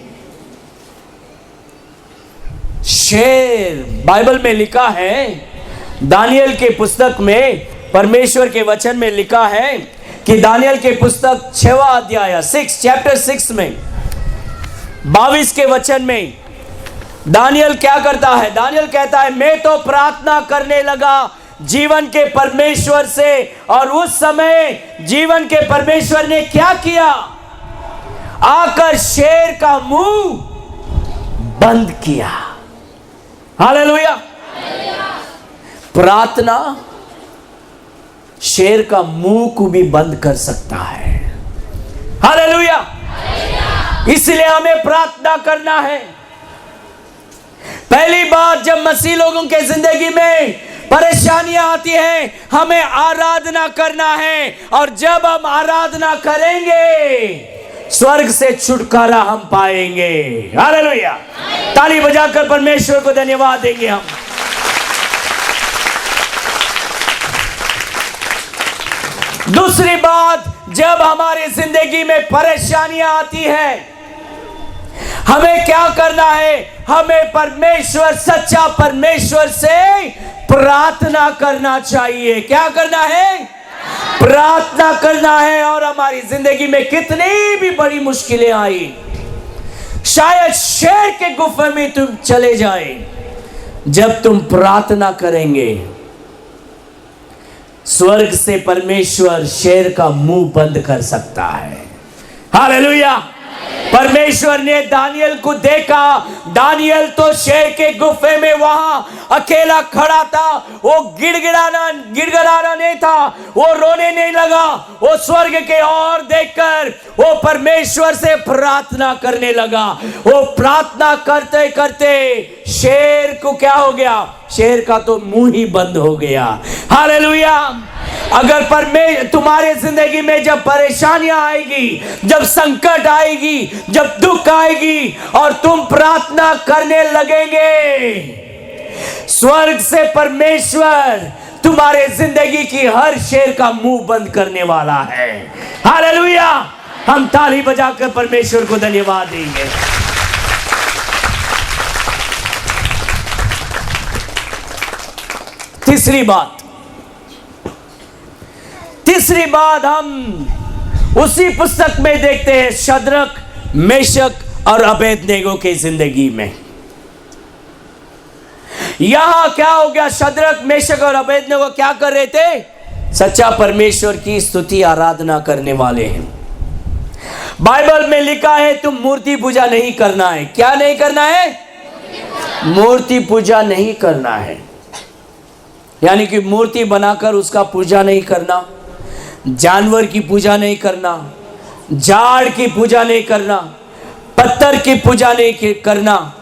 शेर, बाइबल में लिखा है, दानियल के पुस्तक में, परमेश्वर के वचन में लिखा है कि दानियल के पुस्तक 6वां अध्याय 6 चैप्टर 6 में 22 के वचन में दानियल क्या करता है? दानियल कहता है, मैं तो प्रार्थना करने लगा जीवन के परमेश्वर से, और उस समय जीवन के परमेश्वर ने क्या किया? आकर शेर का मुंह बंद किया। हालेलुया। प्रार्थना शेर का मुंह को भी बंद कर सकता है। हालेलुया। इसलिए हमें प्रार्थना करना है। पहली बात, जब मसीह लोगों के जिंदगी में परेशानियां आती हैं, हमें आराधना करना है, और जब हम आराधना करेंगे, स्वर्ग से छुटकारा हम पाएंगे। हालेलुया। ताली बजाकर परमेश्वर को धन्यवाद देंगे हम। दूसरी बात, जब हमारी जिंदगी में परेशानियां आती है, हमें क्या करना है? हमें परमेश्वर, सच्चा परमेश्वर से प्रार्थना करना चाहिए। क्या करना है? प्रार्थना करना है। और हमारी जिंदगी में कितनी भी बड़ी मुश्किलें आई, शायद शेर के गुफे में तुम चले जाए, जब तुम प्रार्थना करेंगे, स्वर्ग से परमेश्वर शेर का मुंह बंद कर सकता है। हालेलुया। परमेश्वर ने दानियल को देखा। दानियल तो शेर के गुफे में वहां अकेला खड़ा था। वो गिड़गिड़ाना नहीं था, वो रोने नहीं लगा। वो स्वर्ग के ओर देखकर वो परमेश्वर से प्रार्थना करने लगा। वो प्रार्थना करते करते शेर को क्या हो गया? शेर का तो मुंह ही बंद हो गया। हालेलुया। अगर तुम्हारे जिंदगी में जब परेशानियां आएगी, जब संकट आएगी, जब दुख आएगी, और तुम प्रार्थना करने लगेंगे, स्वर्ग से परमेश्वर तुम्हारे जिंदगी की हर शेर का मुंह बंद करने वाला है। हालेलुया। हम ताली बजाकर परमेश्वर को धन्यवाद देंगे। तीसरी बात हम उसी पुस्तक में देखते हैं, शद्रक, मेशक और अबेदनेगो की जिंदगी में। यहां क्या हो गया? शद्रक, मेशक और अबेदनेगो क्या कर रहे थे? सच्चा परमेश्वर की स्तुति आराधना करने वाले हैं। बाइबल में लिखा है तुम मूर्ति पूजा नहीं करना है। क्या नहीं करना है? मूर्ति पूजा नहीं करना है, यानी कि मूर्ति बनाकर उसका पूजा नहीं करना, जानवर की पूजा नहीं करना, झाड़ की पूजा नहीं करना, पत्थर की पूजा नहीं करना,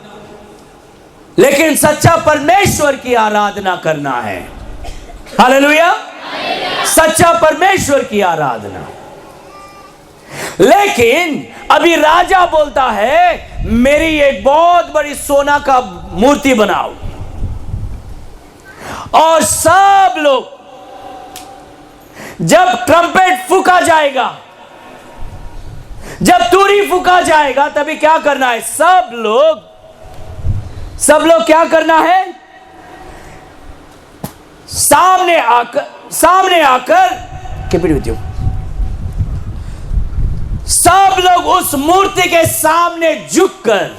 लेकिन सच्चा परमेश्वर की आराधना करना है। हालेलुया, सच्चा परमेश्वर की आराधना। लेकिन अभी राजा बोलता है मेरी एक बहुत बड़ी सोना का मूर्ति बनाओ, और सब लोग जब ट्रम्पेट फूका जाएगा, जब तुरी फूका जाएगा, तभी क्या करना है? सब लोग क्या करना है? सामने आकर सब लोग उस मूर्ति के सामने झुककर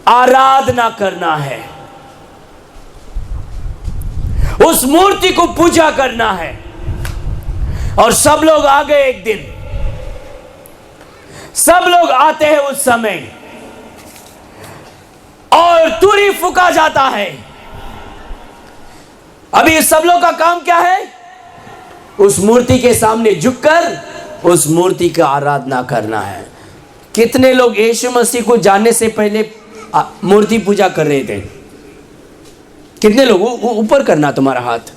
आराधना करना है, उस मूर्ति को पूजा करना है। और सब लोग आ गए एक दिन, सब लोग आते हैं उस समय, और तुरी फूका जाता है। अभी सब लोग का काम क्या है? उस मूर्ति के सामने झुककर उस मूर्ति का आराधना करना है। कितने लोग यीशु मसीह को जानने से पहले मूर्ति पूजा कर रहे थे? कितने लोग? ऊपर करना तुम्हारा हाथ।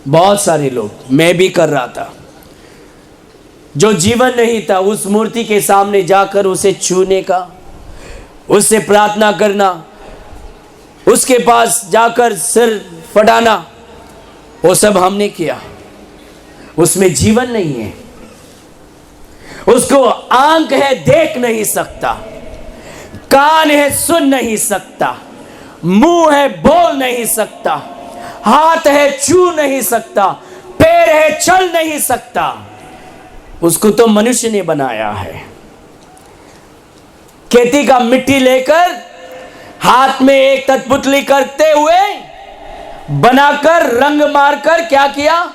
बहुत सारे लोग, मैं भी कर रहा था। जो जीवन नहीं था, उस मूर्ति के सामने जाकर उसे छूने का, उससे प्रार्थना करना, उसके पास जाकर सिर फटाना, वो सब हमने किया। उसमें जीवन नहीं है, उसको आंख है देख नहीं सकता, कान है सुन नहीं सकता, मुंह है बोल नहीं सकता, हाथ है छू नहीं सकता, पैर है चल नहीं सकता। उसको तो मनुष्य ने बनाया है। खेती का मिट्टी लेकर हाथ में एक कठपुतली करते हुए बनाकर रंग मारकर क्या किया?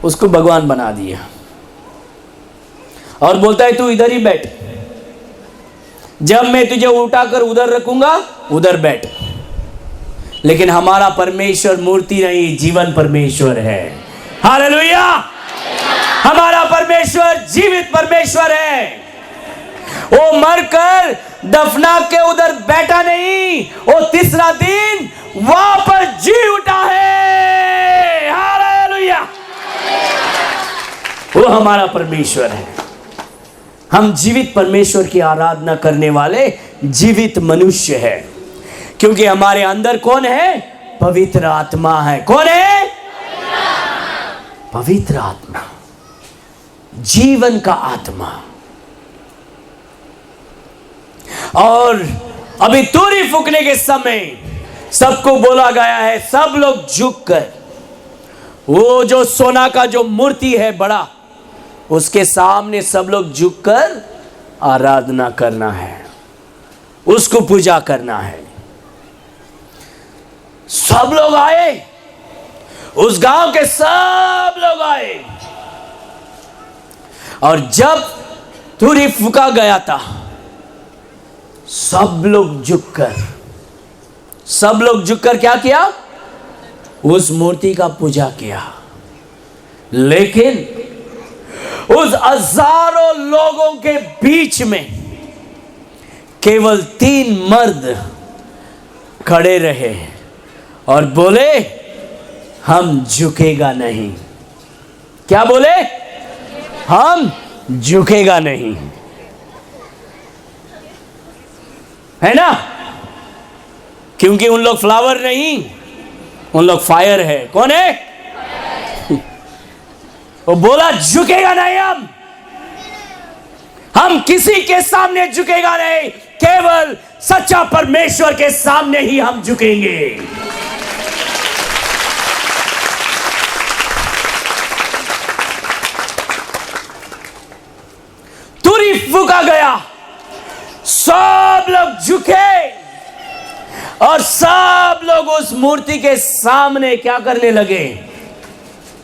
उसको भगवान बना दिया, और बोलता है तू इधर ही बैठ, जब मैं तुझे उठाकर उधर रखूंगा उधर बैठ। लेकिन हमारा परमेश्वर मूर्ति नहीं, जीवन परमेश्वर है। हालेलुया, हमारा परमेश्वर जीवित परमेश्वर है। वो मरकर दफना के उधर बैठा नहीं, वो तीसरा दिन वापस जी उठा है। हालेलुया, वो हमारा परमेश्वर है। हम जीवित परमेश्वर की आराधना करने वाले जीवित मनुष्य है, क्योंकि हमारे अंदर कौन है? पवित्र आत्मा है। कौन है? पवित्र आत्मा, जीवन का आत्मा। और अभी तुरी फूकने के समय सबको बोला गया है, सब लोग झुककर वो जो सोना का जो मूर्ति है बड़ा, उसके सामने सब लोग झुककर आराधना करना है, उसको पूजा करना है। सब लोग आए, उस गांव के सब लोग आए, और जब तुरी फूका गया था, सब लोग झुककर क्या किया? उस मूर्ति का पूजा किया। लेकिन उस हजारों लोगों के बीच में केवल 3 मर्द खड़े रहे और बोले हम झुकेगा नहीं। क्या बोले? हम झुकेगा नहीं, है ना? क्योंकि उन लोग फ्लावर नहीं, उन लोग फायर है। कौन है? वो बोला झुकेगा नहीं, हम किसी के सामने झुकेगा नहीं, केवल सच्चा परमेश्वर के सामने ही हम झुकेंगे। तुरी फूका गया, सब लोग झुके, और सब लोग उस मूर्ति के सामने क्या करने लगे?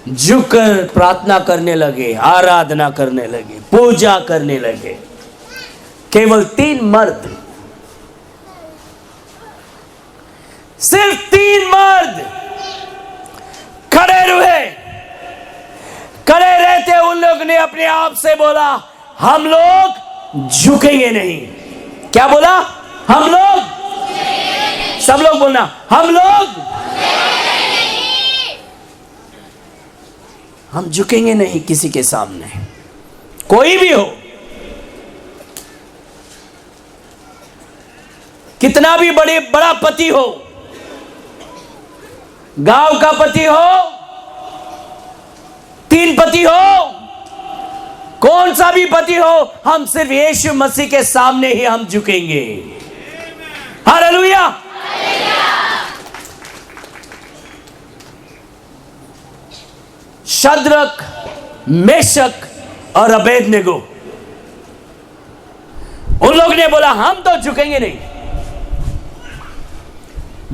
झुककर प्रार्थना करने लगे, आराधना करने लगे, पूजा करने लगे। केवल 3 मर्द सिर्फ 3 मर्द खड़े रहे। खड़े रहते उन लोग ने अपने आप से बोला, हम लोग झुकेंगे नहीं। क्या बोला? हम लोग, सब लोग बोलना, हम लोग, हम झुकेंगे नहीं किसी के सामने, कोई भी हो, कितना भी बड़ा पति हो, गांव का पति हो, 3 पति हो, कौन सा भी पति हो, हम सिर्फ यीशु मसीह के सामने ही हम झुकेंगे। हालेलुया। शद्रक, मेशक और अबेदनगो, उन लोग ने बोला हम तो झुकेंगे नहीं,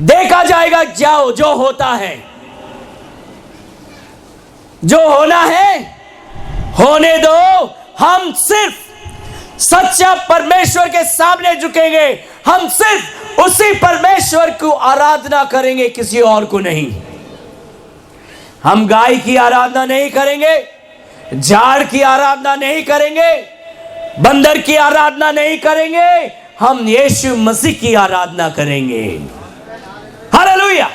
देखा जाएगा, जाओ जो होता है, जो होना है होने दो, हम सिर्फ सच्चा परमेश्वर के सामने झुकेंगे, हम सिर्फ उसी परमेश्वर को आराधना करेंगे, किसी और को नहीं। हम गाय की आराधना नहीं करेंगे, झाड़ की आराधना नहीं करेंगे, बंदर की आराधना नहीं करेंगे, हम यीशु मसीह की आराधना करेंगे। हालेलुया।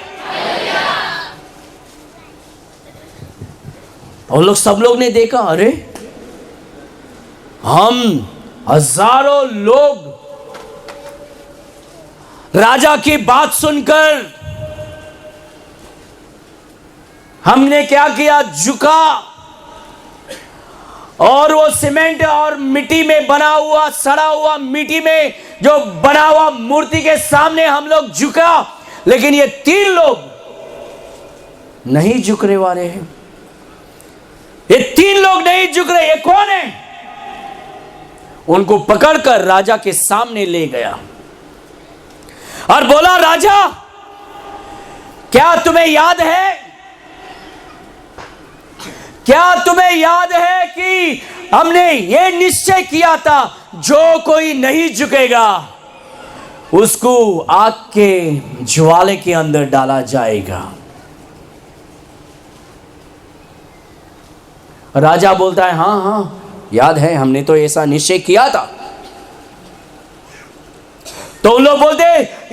और लोग, सब लोग ने देखा, अरे हम हजारों लोग राजा की बात सुनकर हमने क्या किया, झुका, और वो सीमेंट और मिट्टी में बना हुआ, सड़ा हुआ मिट्टी में जो बना हुआ मूर्ति के सामने हम लोग झुका, लेकिन ये 3 लोग नहीं झुकने वाले हैं। ये 3 लोग नहीं झुक रहे। ये कौन है? उनको पकड़कर राजा के सामने ले गया और बोला, राजा क्या तुम्हें याद है, क्या तुम्हें याद है कि हमने ये निश्चय किया था, जो कोई नहीं झुकेगा उसको आग के ज्वाले के अंदर डाला जाएगा। राजा बोलता है, हाँ हाँ याद है, हमने तो ऐसा निश्चय किया था। तो उन लोग बोलते,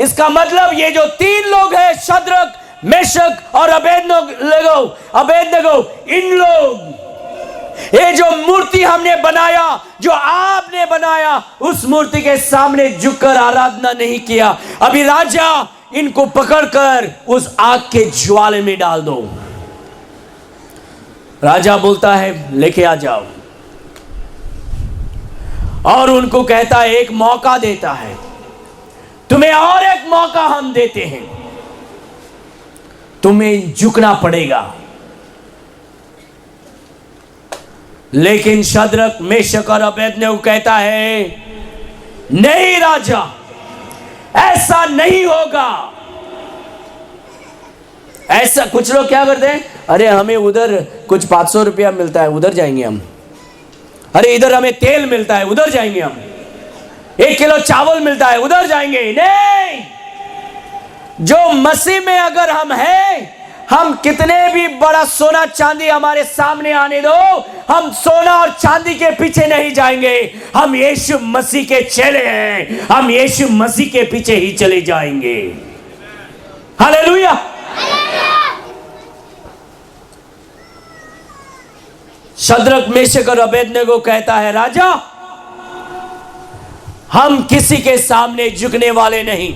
इसका मतलब ये जो 3 लोग हैं, शद्रक, मेशक और अबेदनगो, इन लोग, ये जो मूर्ति हमने बनाया, जो आपने बनाया, उस मूर्ति के सामने झुककर आराधना नहीं किया। अभी राजा इनको पकड़कर उस आग के ज्वाले में डाल दो। राजा बोलता है, लेके आ जाओ, और उनको कहता है, एक मौका देता है, तुम्हें और एक मौका हम देते हैं, तुम्हें झुकना पड़ेगा। लेकिन शद्रक, मेशक और अबेदनगो कहता है, नहीं राजा, ऐसा नहीं होगा। ऐसा कुछ लोग क्या करते हैं, अरे हमें उधर कुछ 500 रुपया मिलता है, उधर जाएंगे हम, अरे इधर हमें तेल मिलता है, उधर जाएंगे हम, 1 किलो चावल मिलता है, उधर जाएंगे। नहीं, जो मसीह में अगर हम हैं, हम कितने भी बड़ा सोना चांदी हमारे सामने आने दो, हम सोना और चांदी के पीछे नहीं जाएंगे। हम यीशु मसीह के चेले हैं, हम यीशु मसीह के पीछे ही चले जाएंगे। हालेलुया। शद्रक, मेशक और अबेदनगो कहता है, राजा हम किसी के सामने झुकने वाले नहीं,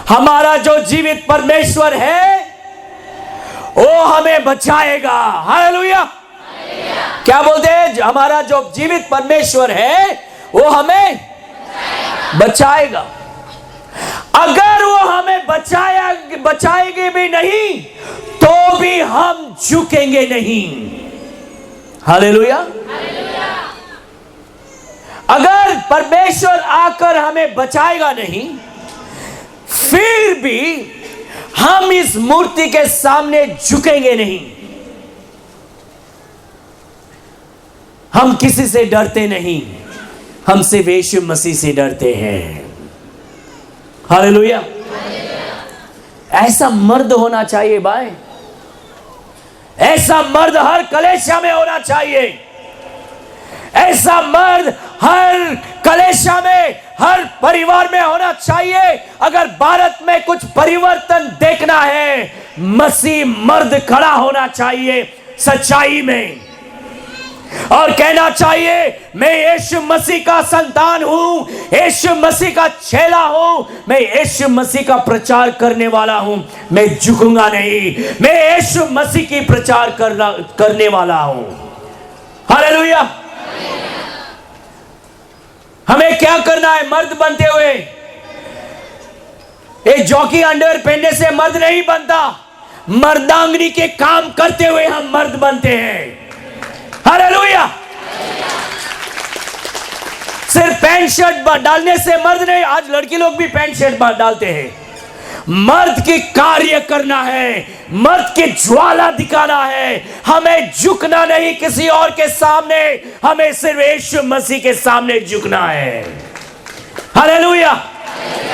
हमारा जो जीवित परमेश्वर है वो हमें बचाएगा। हालेलुया। क्या बोलते हैं? हमारा जो जीवित परमेश्वर है वो हमें बचाएगा। अगर वो हमें बचाएंगे भी नहीं तो भी हम झुकेंगे नहीं। हालेलुया। अगर परमेश्वर आकर हमें बचाएगा नहीं, फिर भी हम इस मूर्ति के सामने झुकेंगे नहीं। हम किसी से डरते नहीं, हम सिर्फ यीशु मसीह से डरते हैं। हालेलुया। ऐसा मर्द होना चाहिए भाई, ऐसा मर्द हर कलेशा में होना चाहिए, ऐसा मर्द हर कलेशा में, हर परिवार में होना चाहिए। अगर भारत में कुछ परिवर्तन देखना है, मसीह मर्द खड़ा होना चाहिए सच्चाई में और कहना चाहिए मैं यीशु मसीह का संतान हूं, यीशु मसीह का चेला हूं, मैं यीशु मसीह का प्रचार करने वाला हूं, मैं झुकूंगा नहीं, मैं यीशु मसीह की प्रचार करने वाला हूं। हालेलुया। हमें क्या करना है मर्द बनते हुए? एक जॉकी अंडरवेयर पहनने से मर्द नहीं बनता, मर्दांगनी के काम करते हुए हम मर्द बनते हैं। हालेलुया। सिर्फ पैंट शर्ट डालने से मर्द नहीं, आज लड़की लोग भी पैंट शर्ट डालते हैं। मर्द के कार्य करना है, मर्द की ज्वाला दिखाना है, हमें झुकना नहीं किसी और के सामने, हमें सिर्फ यीशु मसीह के सामने झुकना है। हालेलुया।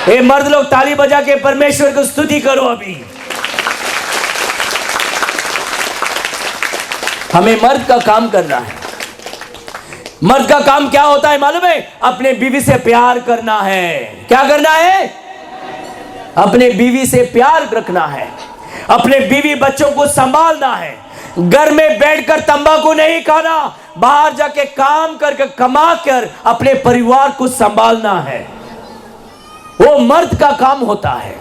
ये मर्द लोग ताली बजा के परमेश्वर को स्तुति करो। अभी हमें मर्द का काम करना है। मर्द का काम क्या होता है मालूम है? अपने बीवी से प्यार करना है। क्या करना है? अपने बीवी से प्यार रखना है, अपने बीवी बच्चों को संभालना है, घर में बैठकर तंबाकू नहीं खाना, बाहर जाके काम करके कमा कर अपने परिवार को संभालना है। वो मर्द का काम होता है।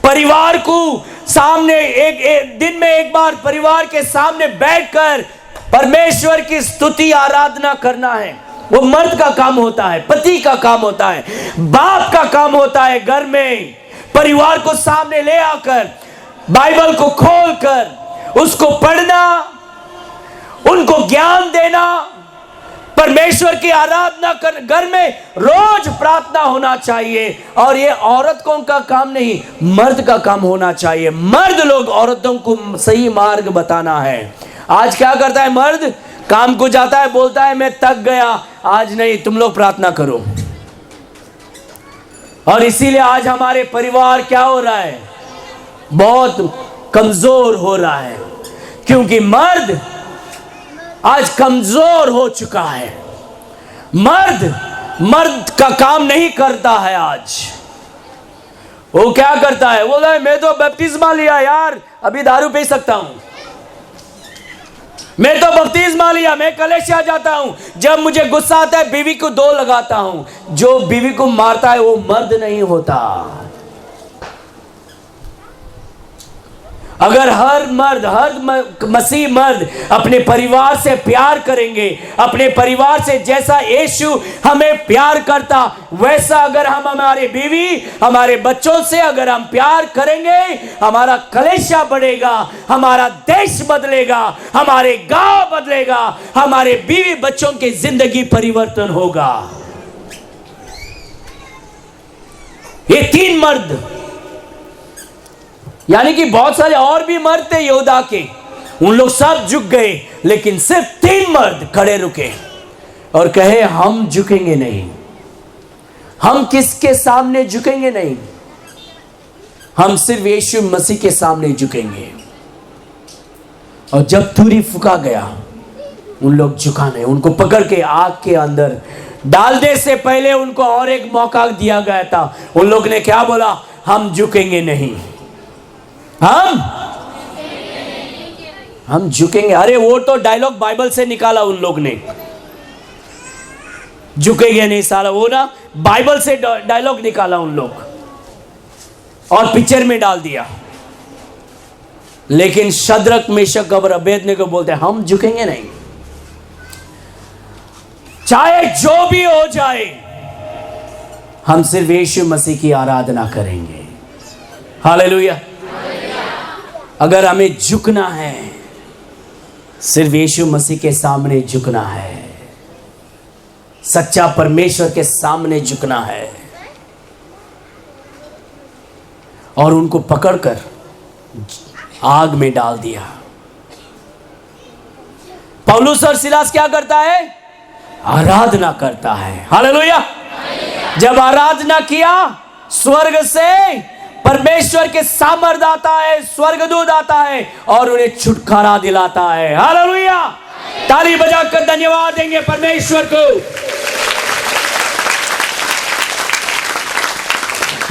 परिवार को सामने एक दिन में एक बार परिवार के सामने बैठकर परमेश्वर की स्तुति आराधना करना है, वो मर्द का काम होता है, पति का काम होता है, बाप का काम होता है। घर में परिवार को सामने ले आकर बाइबल को खोलकर उसको पढ़ना, उनको ज्ञान देना, परमेश्वर की आराधना कर, घर में रोज प्रार्थना होना चाहिए। और ये औरतों का काम नहीं, मर्द का काम होना चाहिए। मर्द लोग औरतों को सही मार्ग बताना है। आज क्या करता है मर्द? काम को जाता है, बोलता है मैं थक गया, आज नहीं, तुम लोग प्रार्थना करो। और इसीलिए आज हमारे परिवार क्या हो रहा है? बहुत कमजोर हो रहा है, क्योंकि मर्द आज कमजोर हो चुका है। मर्द का काम नहीं करता है। आज वो क्या करता है? बोला मैं तो बपतिस्मा लिया यार, अभी दारू पी सकता हूं, मैं तो बपतिस्मा लिया, मैं कलेशिया जाता हूं, जब मुझे गुस्सा आता है बीवी को 2 लगाता हूं। जो बीवी को मारता है वो मर्द नहीं होता। अगर हर मसीह मर्द अपने परिवार से प्यार करेंगे, अपने परिवार से जैसा यीशु हमें प्यार करता वैसा अगर हम हमारे बीवी, हमारे बच्चों से अगर हम प्यार करेंगे, हमारा कलेशा बढ़ेगा, हमारा देश बदलेगा, हमारे गांव बदलेगा, हमारे बीवी बच्चों की जिंदगी परिवर्तन होगा। ये 3 मर्द, यानी कि बहुत सारे और भी मर्द थे योद्धा के, उन लोग सब झुक गए, लेकिन सिर्फ 3 मर्द खड़े रुके और कहे हम झुकेंगे नहीं। हम किसके सामने झुकेंगे नहीं? हम सिर्फ यीशु मसीह के सामने झुकेंगे। और जब तुरी फूका गया, उन लोग झुका नहीं। उनको पकड़ के आग के अंदर डालने से पहले उनको और एक मौका दिया गया था। उन लोग ने क्या बोला? हम झुकेंगे नहीं, हम झुकेंगे। अरे वो तो डायलॉग बाइबल से निकाला उन लोग ने, झुकेंगे नहीं साला, वो ना बाइबल से डायलॉग निकाला उन लोग और पिक्चर में डाल दिया। लेकिन शद्रक मेशक और अबेदनगो बोलते हैं हम झुकेंगे नहीं, चाहे जो भी हो जाए, हम सिर्फ यीशु मसीह की आराधना करेंगे। हालेलुया। अगर हमें झुकना है, सिर्फ यीशु मसीह के सामने झुकना है, सच्चा परमेश्वर के सामने झुकना है और उनको पकड़कर आग में डाल दिया। पौलुस और सिलास क्या करता है? आराधना करता है। हालेलुया। जब आराधना किया स्वर्ग से परमेश्वर के सामर्थ आता है, स्वर्गदूत आता है और उन्हें छुटकारा दिलाता है। हालेलुया! ताली बजाकर धन्यवाद देंगे परमेश्वर को।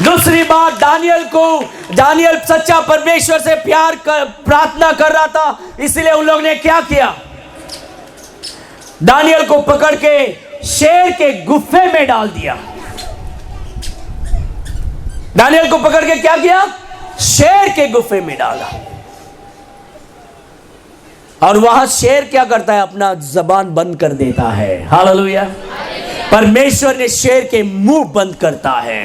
दूसरी बात, दानियल सच्चा परमेश्वर से प्रार्थना कर रहा था, इसलिए उन लोगों ने क्या किया? दानियल को पकड़ के शेर के गुफे में डाल दिया। दानियल को पकड़ के क्या किया? शेर के गुफे में डाला। और वहां शेर क्या करता है? अपना जबान बंद कर देता है। हालेलुया! परमेश्वर ने शेर के मुंह बंद करता है।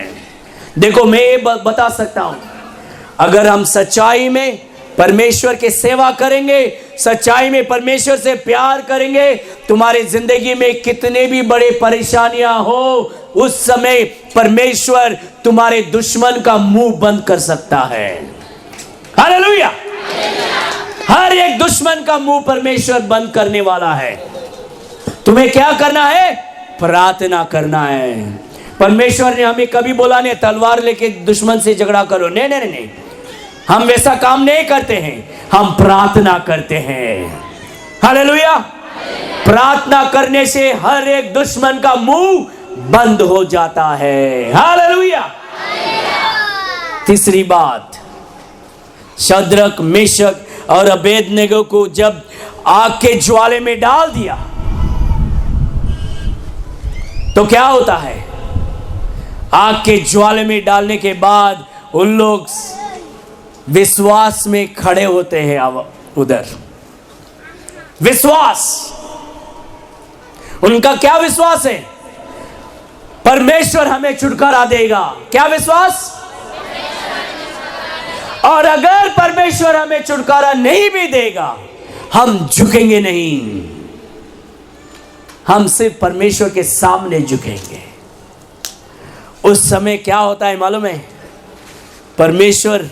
देखो, मैं ये बता सकता हूं, अगर हम सच्चाई में परमेश्वर के सेवा करेंगे, सच्चाई में परमेश्वर से प्यार करेंगे, तुम्हारे जिंदगी में कितने भी बड़े परेशानियां हो, उस समय परमेश्वर तुम्हारे दुश्मन का मुंह बंद कर सकता है। हालेलुया! हर एक दुश्मन का मुंह परमेश्वर बंद करने वाला है। तुम्हें क्या करना है? प्रार्थना करना है। परमेश्वर ने हमें कभी बोला नहीं तलवार लेके दुश्मन से झगड़ा करो। नहीं नहीं नहीं, हम वैसा काम नहीं करते हैं, हम प्रार्थना करते हैं। हालेलुया! प्रार्थना करने से हर एक दुश्मन का मुंह बंद हो जाता है। हालेलुया! तीसरी बात, शद्रक, मेशक और अबेदनगो को जब आग के ज्वाले में डाल दिया तो क्या होता है? आग के ज्वाले में डालने के बाद उन लोग विश्वास में खड़े होते हैं। अब उधर विश्वास, उनका क्या विश्वास है? परमेश्वर हमें छुटकारा देगा। क्या विश्वास? और अगर परमेश्वर हमें छुटकारा नहीं भी देगा, हम झुकेंगे नहीं, हम सिर्फ परमेश्वर के सामने झुकेंगे। उस समय क्या होता है मालूम है? परमेश्वर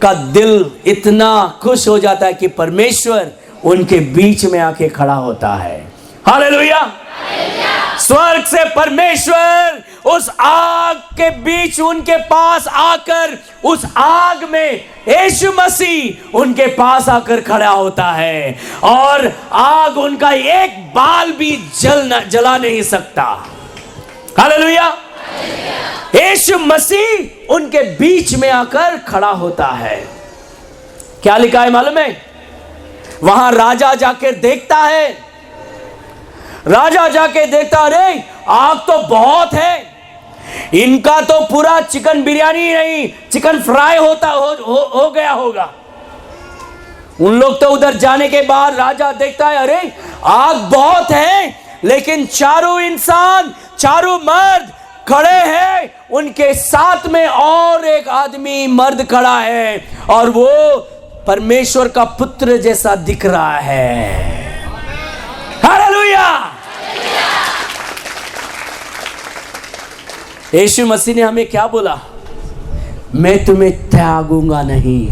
का दिल इतना खुश हो जाता है कि परमेश्वर उनके बीच में आके खड़ा होता है। हालेलुया! स्वर्ग से परमेश्वर उस आग के बीच उनके पास आकर, उस आग में यीशु मसीह उनके पास आकर खड़ा होता है और आग उनका एक बाल भी जला नहीं सकता। हालेलुया! यीशु मसीह उनके बीच में आकर खड़ा होता है। क्या लिखा है मालूम है? वहां राजा जाकर देखता है, राजा जाके देखता, अरे आग तो बहुत है, इनका तो पूरा चिकन बिरयानी नहीं चिकन फ्राई हो गया होगा। उन लोग तो उधर जाने के बाद राजा देखता है, अरे आग बहुत है, लेकिन चारों इंसान, चारों मर्द खड़े हैं, उनके साथ में और एक आदमी मर्द खड़ा है और वो परमेश्वर का पुत्र जैसा दिख रहा है। हालेलुया! यीशु मसीह ने हमें क्या बोला? मैं तुम्हें त्यागूंगा नहीं,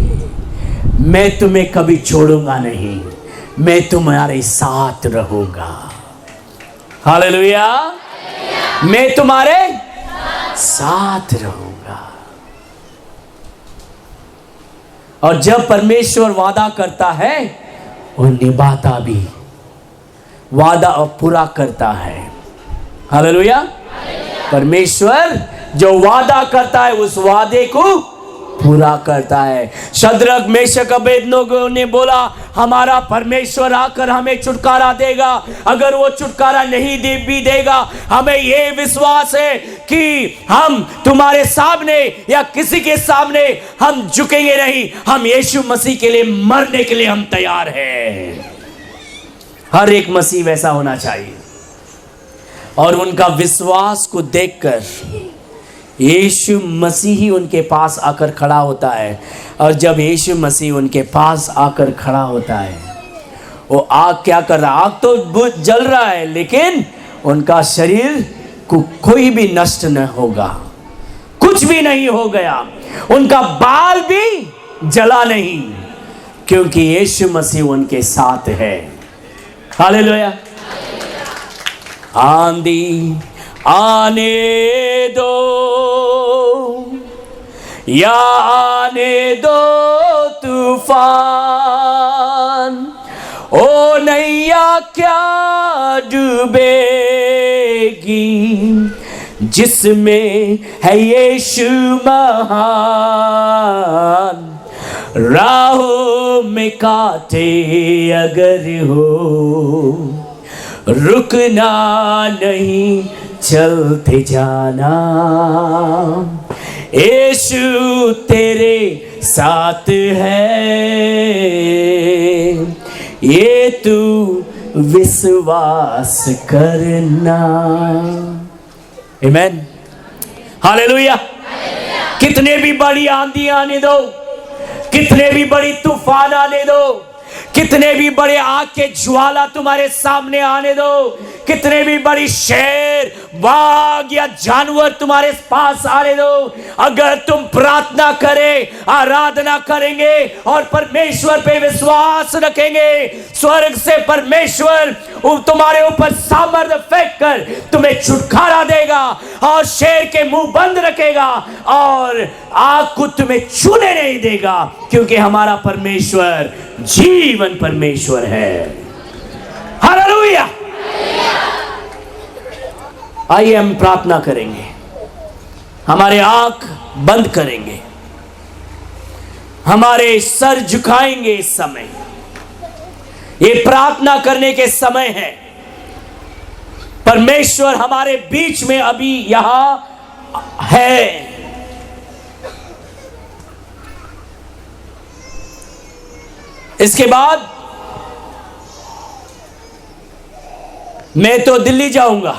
मैं तुम्हें कभी छोड़ूंगा नहीं, मैं तुम्हारे साथ रहूंगा। हालेलुया! मैं तुम्हारे साथ रहूंगा। और जब परमेश्वर वादा करता है, वो निभाता भी, वादा पूरा करता है। हालेलुया! परमेश्वर जो वादा करता है उस वादे को पूरा करता है। शद्रक, मेशक, अबेदनगो ने बोला, हमारा परमेश्वर आकर हमें छुटकारा देगा। अगर वो छुटकारा नहीं भी देगा, हमें ये विश्वास है कि हम तुम्हारे सामने या किसी के सामने हम झुकेंगे नहीं। हम यीशु मसीह के लिए मरने के लिए हम तैयार हैं। हर एक मसीह वैसा होना चाहिए। और उनका विश्वास को देखकर यीशु मसीह ही उनके पास आकर खड़ा होता है। और जब यीशु मसीह उनके पास आकर खड़ा होता है, वो आग क्या कर रहा है? आग तो जल रहा है, लेकिन उनका शरीर को कोई भी नष्ट न होगा, कुछ भी नहीं हो गया, उनका बाल भी जला नहीं, क्योंकि यीशु मसीह उनके साथ है। हालेलुया! आंधी आने दो, या आने दो तूफान, ओ नैया क्या डूबेगी, जिसमें है यीशु महान। राहों में कांटे अगर हो, रुकना नहीं, चलते जाना। यीशु तेरे साथ है, ये तू विश्वास करना। आमीन, हालेलुया। कितने भी बड़ी आंधी आने दो, कितने भी बड़ी तूफान आने दो, कितने भी बड़े आग के ज्वाला तुम्हारे सामने आने दो, कितने भी बड़ी शेर, बाघ या जानवर तुम्हारे पास आने दो, अगर तुम प्रार्थना करें, आराधना करेंगे और परमेश्वर पे विश्वास रखेंगे, स्वर्ग से परमेश्वर तुम्हारे ऊपर सामर्थ्य फेंक कर तुम्हें छुटकारा देगा और शेर के मुंह बंद रखेगा और आग को तुम्हें छूने नहीं देगा, क्योंकि हमारा परमेश्वर जीवन परमेश्वर है। हालेलुया। आइए हम प्रार्थना करेंगे, हमारे आंख बंद करेंगे, हमारे सर झुकाएंगे। इस समय ये प्रार्थना करने के समय है। परमेश्वर हमारे बीच में अभी यहां है। इसके बाद मैं तो दिल्ली जाऊंगा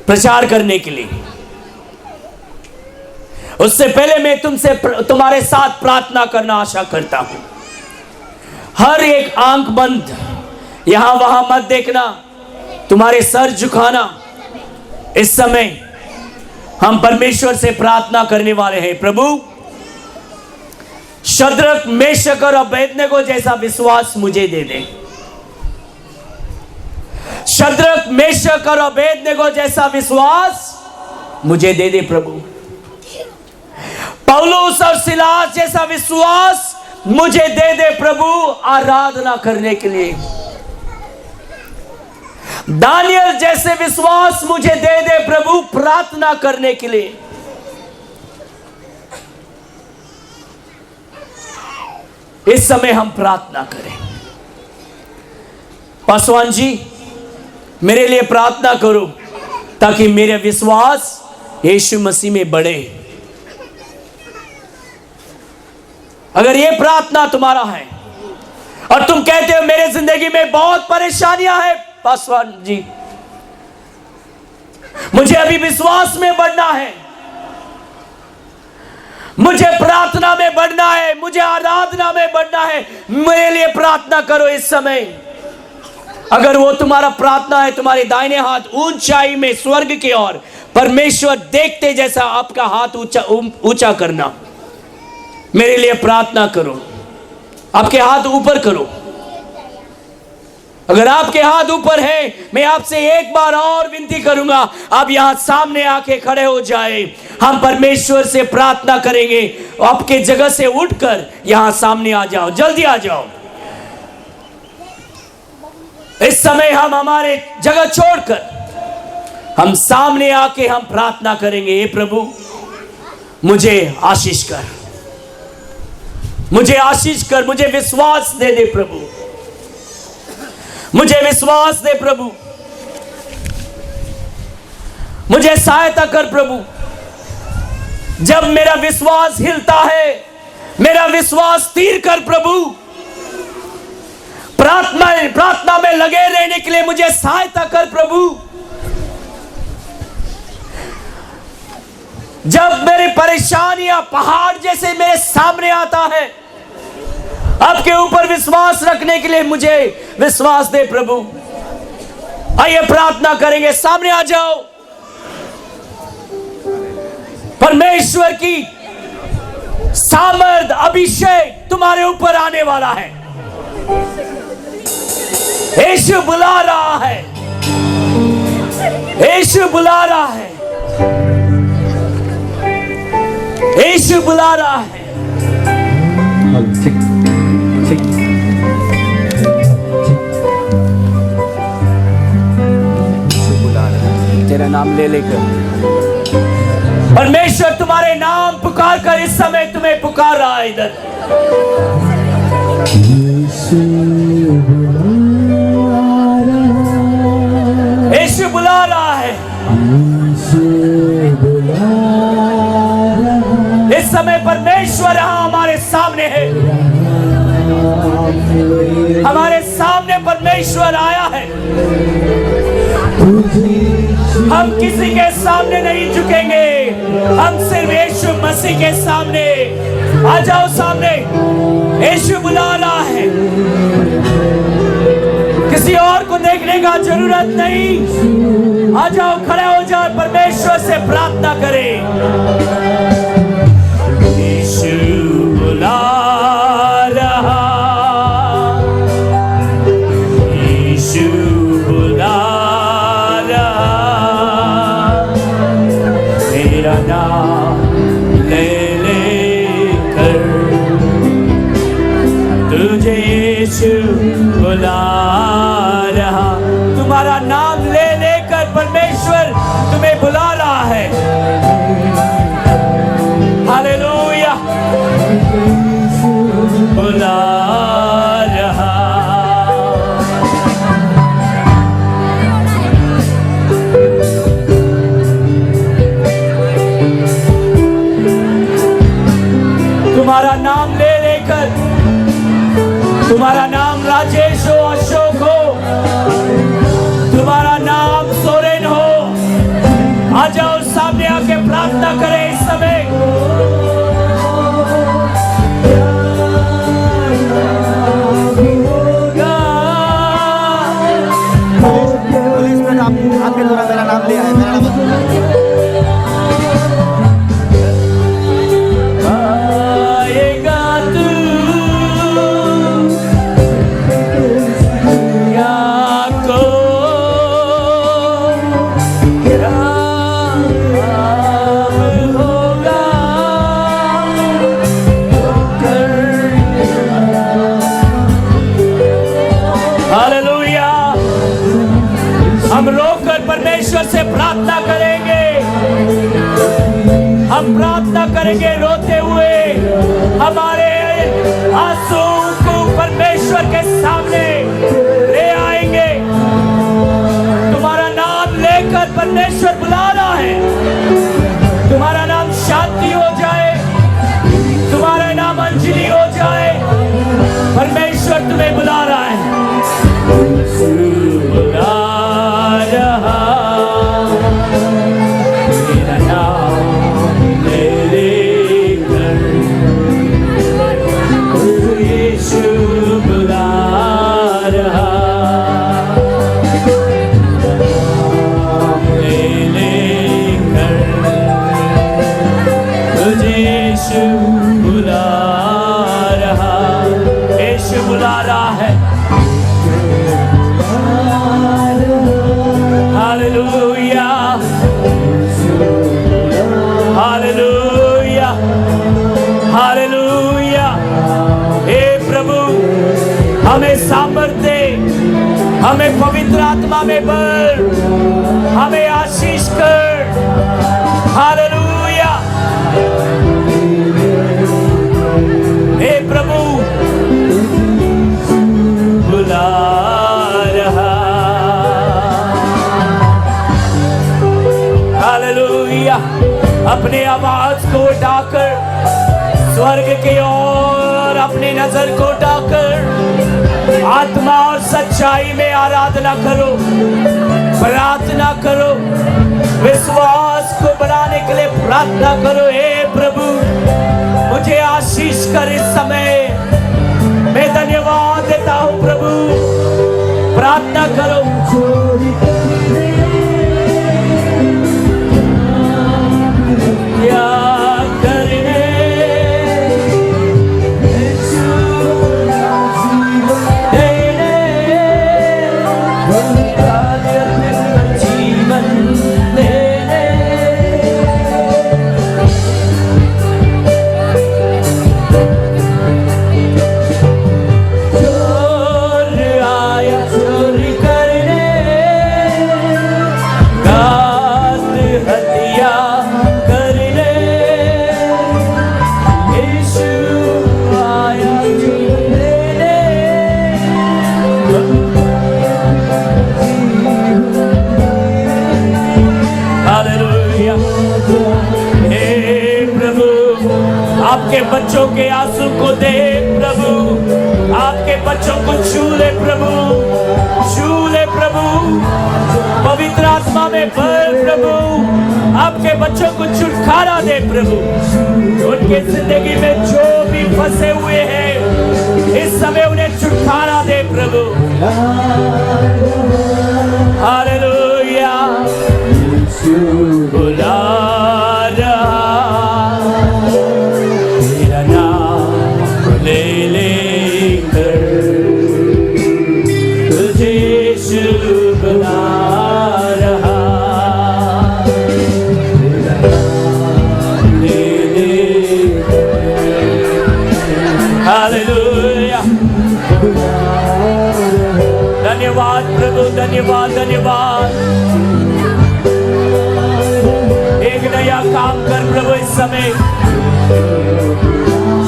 प्रचार करने के लिए। उससे पहले मैं तुमसे तुम्हारे साथ प्रार्थना करना आशा करता हूं। हर एक आंख बंद, यहां वहां मत देखना, तुम्हारे सर झुकाना। इस समय हम परमेश्वर से प्रार्थना करने वाले हैं। प्रभु, शद्रक, मेशक और अबेदनगो जैसा विश्वास मुझे दे दे। शद्रक, मेशक और अबेदनगो जैसा विश्वास मुझे दे दे प्रभु। पौलुस और सिलास जैसा विश्वास मुझे दे दे प्रभु, आराधना करने के लिए। दानियल जैसे विश्वास मुझे दे दे प्रभु, प्रार्थना करने के लिए। इस समय हम प्रार्थना करें। पासवान जी, मेरे लिए प्रार्थना करो ताकि मेरा विश्वास यीशु मसीह में बढ़े। अगर ये प्रार्थना तुम्हारा है और तुम कहते हो मेरे जिंदगी में बहुत परेशानियां हैं पासवान जी, मुझे अभी विश्वास में बढ़ना है, मुझे प्रार्थना में बढ़ना है, मुझे आराधना में बढ़ना है, मेरे लिए प्रार्थना करो इस समय। अगर वो तुम्हारा प्रार्थना है, तुम्हारे दाहिने हाथ ऊंचाई में स्वर्ग की ओर, परमेश्वर देखते जैसा आपका हाथ ऊंचा करना। मेरे लिए प्रार्थना करो, आपके हाथ ऊपर करो। अगर आपके हाथ ऊपर है, मैं आपसे एक बार और विनती करूंगा, आप यहां सामने आके खड़े हो जाए। हम परमेश्वर से प्रार्थना करेंगे। आपके जगह से उठकर यहां सामने आ जाओ, जल्दी आ जाओ। इस समय हम हमारे जगह छोड़कर हम सामने आके हम प्रार्थना करेंगे। हे प्रभु, मुझे आशीष कर, मुझे आशीष कर, मुझे विश्वास दे दे प्रभु, मुझे विश्वास दे प्रभु, मुझे सहायता कर प्रभु। जब मेरा विश्वास हिलता है, मेरा विश्वास स्थिर कर प्रभु। प्रार्थना में लगे रहने के लिए मुझे सहायता कर प्रभु। जब मेरी परेशानियां पहाड़ जैसे मेरे सामने आता है, आपके ऊपर विश्वास रखने के लिए मुझे विश्वास दे प्रभु। आइए प्रार्थना करेंगे, सामने आ जाओ। परमेश्वर की सामर्थ, अभिषेक तुम्हारे ऊपर आने वाला है। यीशु बुला रहा है, यीशु बुला रहा है, यीशु बुला रहा है। तेरा नाम ले लेकर परमेश्वर तुम्हारे नाम पुकार कर इस समय तुम्हें पुकार रहा है। इधर यीशु बुला रहा है। इस समय परमेश्वर यहाँ हमारे सामने है। हमारे सामने परमेश्वर आया है। हम किसी के सामने नहीं झुकेंगे, हम सिर्फ यीशु मसीह के सामने। आ जाओ सामने, यीशु बुला रहा है। किसी और को देखने का जरूरत नहीं। आ जाओ, खड़े हो जाओ, परमेश्वर से प्रार्थना करें। यीशु बुला रहा, यीशु बुला रहा, मेरा नाम ले लेकर तुझे यीशु बुला रहा। तुम्हारा नाम ले लेकर परमेश्वर तुम्हें बुला रहा है। हालेलुया, बुला रहा। तुम्हारा नाम ले लेकर, तुम्हारा नाम राजेश हो, अशोक हो, तुम्हारा नाम सोरेन हो, आ जाओ सामने आके प्रार्थना करें इस समय। पुलिस में आपके द्वारा मेरा नाम लिया है, मेरा नाम हम रोकर परमेश्वर से प्रार्थना करेंगे। हम प्रार्थना करेंगे रोते हुए। हमारे आंसू को परमेश्वर के सामने ले आएंगे। तुम्हारा नाम लेकर परमेश्वर बुला रहा है। तुम्हारा नाम शांति हो जाए, तुम्हारा नाम अंजलि हो जाए। परमेश्वर तुम्हें बुला रहा है। बुला रहा, मेरा नाम ले लेकर यीशु बुला रहा, ले लेकर तुझे यीशु बुला रहा। यीशु बुला रहा है। हालेलुया, हालेलुया, हालेलुया। हे प्रभु, हमें सामर्थ्य दे, हमें पवित्र आत्मा में भर, हमें आशीष कर। हालेलुया। हे प्रभु, बुला रहा। हालेलुया। अपने आवाज को उठाकर स्वर्ग की ओर अपनी नजर को उठाकर आत्मा और सच्चाई में आराधना करो, प्रार्थना करो, विश्वास को बढ़ाने के लिए प्रार्थना करो। हे प्रभु, मुझे आशीष कर इस समय। मैं धन्यवाद देता हूँ प्रभु। प्रार्थना करो। क्या करने जीवन देने आपके बच्चों के आंसू को दे प्रभु, आपके बच्चों को छू ले प्रभु, छू ले प्रभु, पवित्र आत्मा में भर प्रभु, आपके बच्चों को छुटकारा दे प्रभु। उनके जिंदगी में जो भी फंसे हुए हैं इस समय उन्हें छुटकारा दे प्रभु। हालेलुया। बुला रहा तेरा नाम ले लेकर, तुझे यीशु बुला रहा तेरा नाम ले लेकर। हालेलुया। धन्यवाद प्रभु, धन्यवाद धन्यवाद। एक नया काम कर प्रभु इस समय,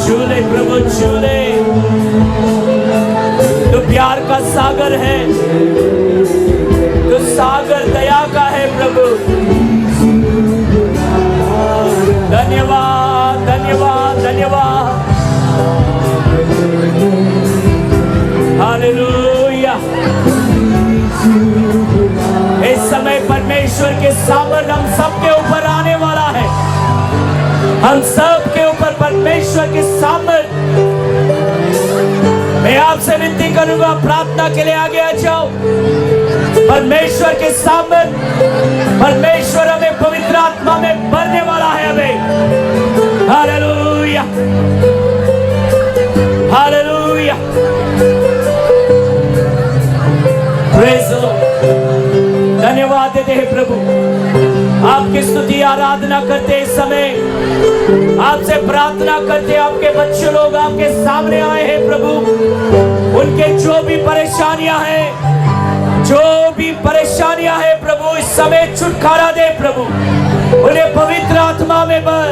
छू ले प्रभु, छू ले। तू प्यार का सागर है, तू सागर दया का है प्रभु। धन्यवाद धन्यवाद धन्यवाद। हालेलुया। इस समय परमेश्वर के सामर्थ्य हम सबके ऊपर आने वाला है, हम सबके ऊपर परमेश्वर के सामर्थ्य। मैं आपसे विनती करूंगा, प्रार्थना के लिए आगे आ जाओ। परमेश्वर के सामर्थ्य, परमेश्वर हमें पवित्र आत्मा में भरने वाला है हमें। Hallelujah hallelujah. Praise the Lord. धन्यवाद देते हैं प्रभु, आपकी स्तुति आराधना करते इस समय, आपसे प्रार्थना करते। आपके बच्चे लोग आपके सामने आए हैं प्रभु, उनके जो भी परेशानियां हैं, जो भी परेशानियां हैं प्रभु, इस समय छुटकारा दे प्रभु। उन्हें पवित्र आत्मा में भर,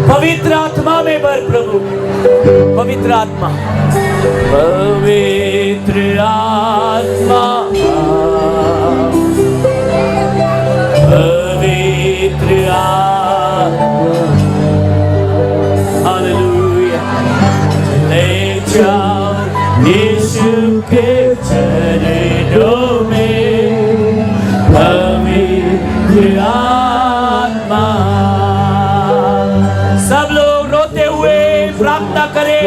पवित्र आत्मा में भर प्रभु, पवित्र आत्मा, पवित्र आत्मा, पवित्र आत्मा। हालेलुया। ले जाओ यीशु के चरणों में, पवित्र आत्मा। सब लोग रोते हुए प्रार्थना करें,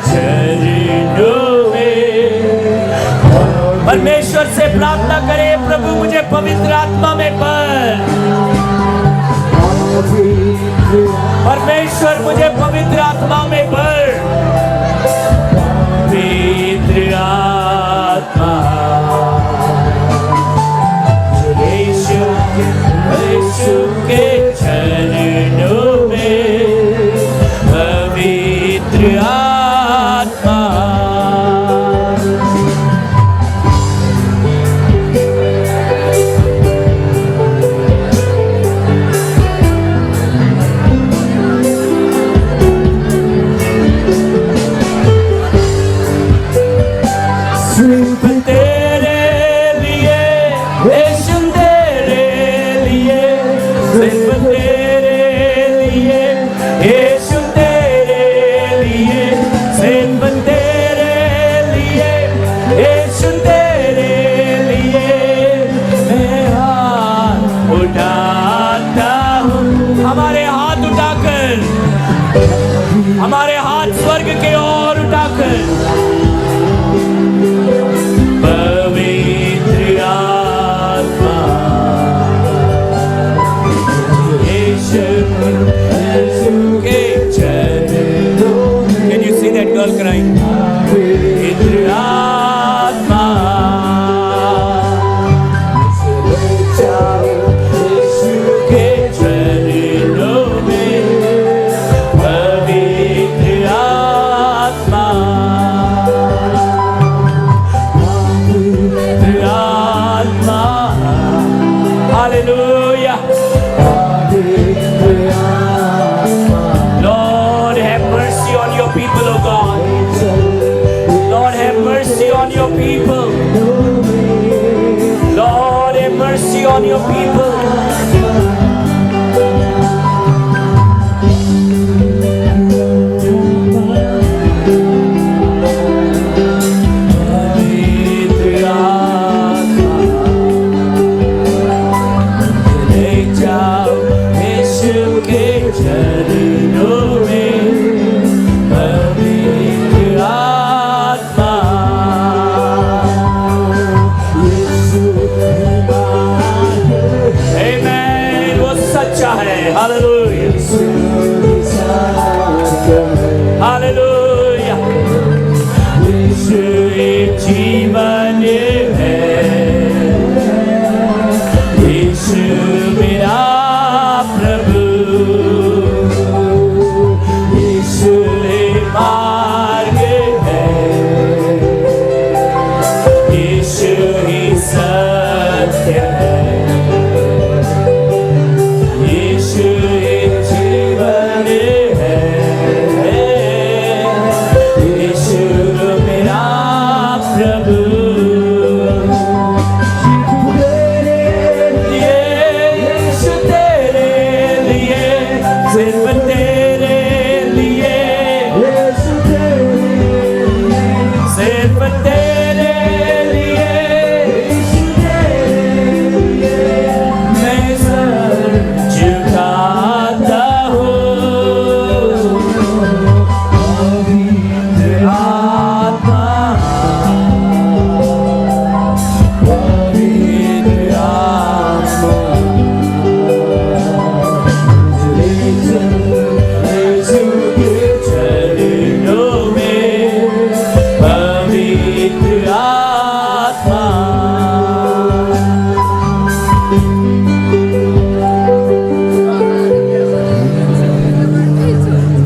चरणों में। परमेश्वर से प्रार्थना करें, प्रभु मुझे पवित्र आत्मा में भर। परमेश्वर मुझे पवित्र आत्मा में भर, पवित्र आत्मा। यीशु के चरणों में, पवित्र आत्मा। सिर्फ तेरे लिए, यीशु तेरे लिए, सिर्फ तेरे लिए, यीशु तेरे लिए, सिर्फ तेरे लिए, यीशु तेरे लिए। मैं हाथ उठाता हूँ, हमारे हाथ उठाकर, हमारे हाथ स्वर्ग के ओर उठाकर, पवित्र आत्मा। यीशु के चरणों। Can you see that girl crying? पवित्र आत्मा। यीशु के चरणों में, पवित्र आत्मा। आत्मा। Hallelujah. Lord have mercy on your people, O God. Lord have mercy on your people. Lord have mercy on your people.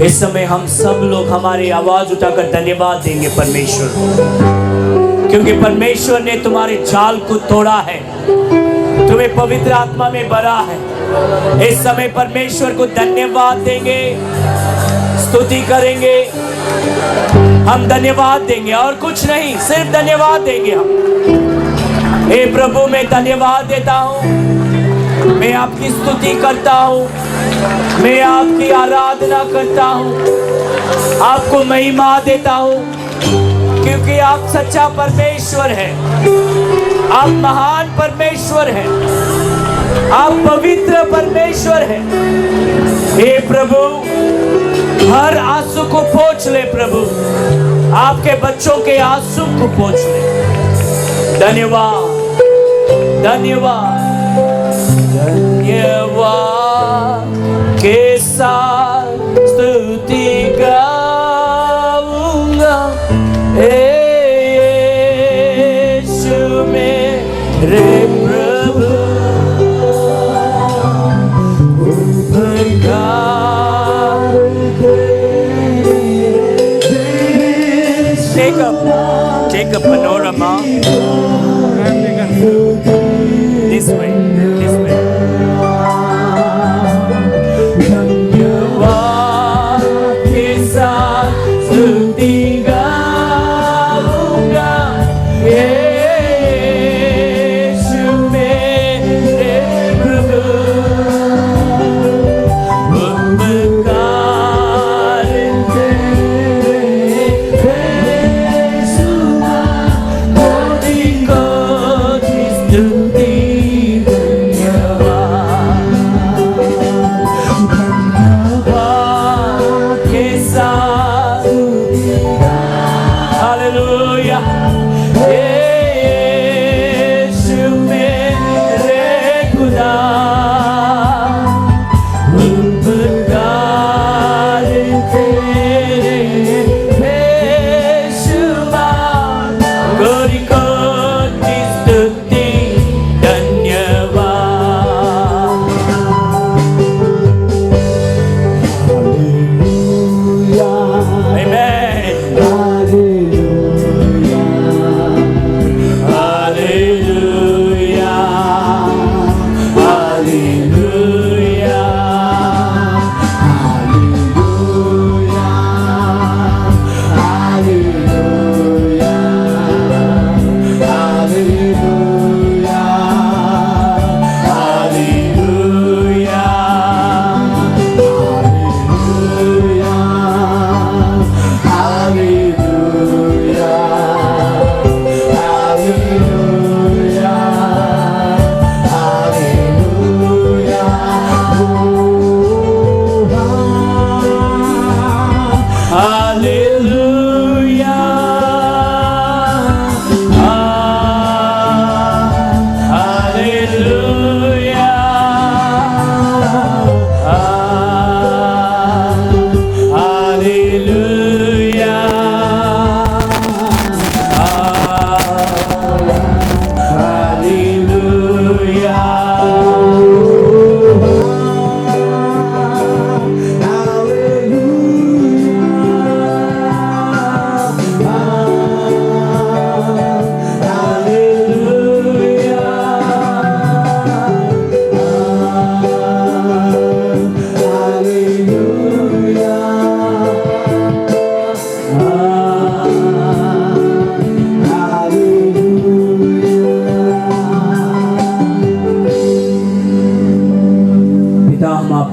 इस समय हम सब लोग हमारी आवाज उठाकर धन्यवाद देंगे परमेश्वर को, क्योंकि परमेश्वर ने तुम्हारे जाल को तोड़ा है, तुम्हें पवित्र आत्मा में भरा है। इस समय परमेश्वर को धन्यवाद देंगे, स्तुति करेंगे, हम धन्यवाद देंगे और कुछ नहीं, सिर्फ धन्यवाद देंगे हम। हे प्रभु, मैं धन्यवाद देता हूँ, मैं आपकी स्तुति करता हूँ, मैं आपकी आराधना करता हूँ, आपको महिमा देता हूँ, क्योंकि आप सच्चा परमेश्वर हैं, आप महान परमेश्वर हैं, आप पवित्र परमेश्वर हैं। हे प्रभु, हर आंसू को पोंछ ले प्रभु, आपके बच्चों के आंसू को पोंछ ले। धन्यवाद, धन्यवाद, धन्यवाद के साथ स्तुति गाऊंगा, यीशु मेरे प्रभु। Take a panorama. This way, this way. धन्यवाद के साथ स्तुति गाऊंगा, यीशु मेरे प्रभु।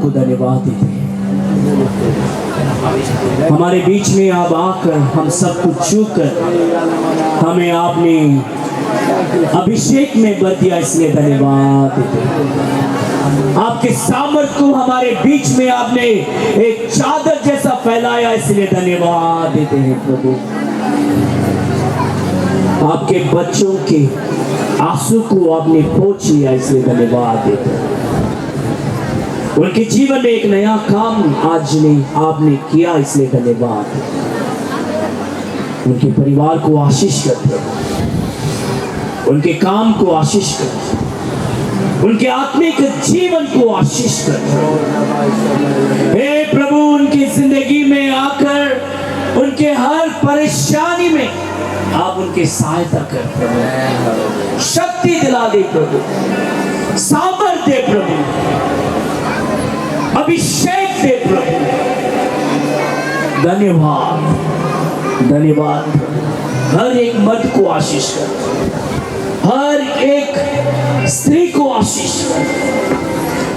उपकार धन्यवाद देते हैं। हमारे बीच में आप आकर हम सब कुछ छू कर हमें आपने अभिषेक में भर दिया, इसलिए धन्यवाद देते हैं। आपके सामर्थ को हमारे बीच में आपने एक चादर जैसा फैलाया, इसलिए धन्यवाद देते हैं प्रभु। आपके बच्चों के आंसू को आपने पोंछ लिया, इसलिए धन्यवाद देते हैं। उनके जीवन में एक नया काम आज ने आपने किया, इसलिए धन्यवाद। उनके परिवार को आशीष करते, उनके काम को आशीष करते, उनके आत्मिक जीवन को आशीष करते। हे प्रभु उनकी जिंदगी में आकर उनके हर परेशानी में आप उनकी सहायता कर प्रभु, शक्ति दिला दे प्रभु, सामर्थ्य दे प्रभु, अभिषेक दे प्रभु। धन्यवाद, धन्यवाद प्रभु। हर एक मर्द को आशीष कर, हर एक स्त्री को आशीष कर,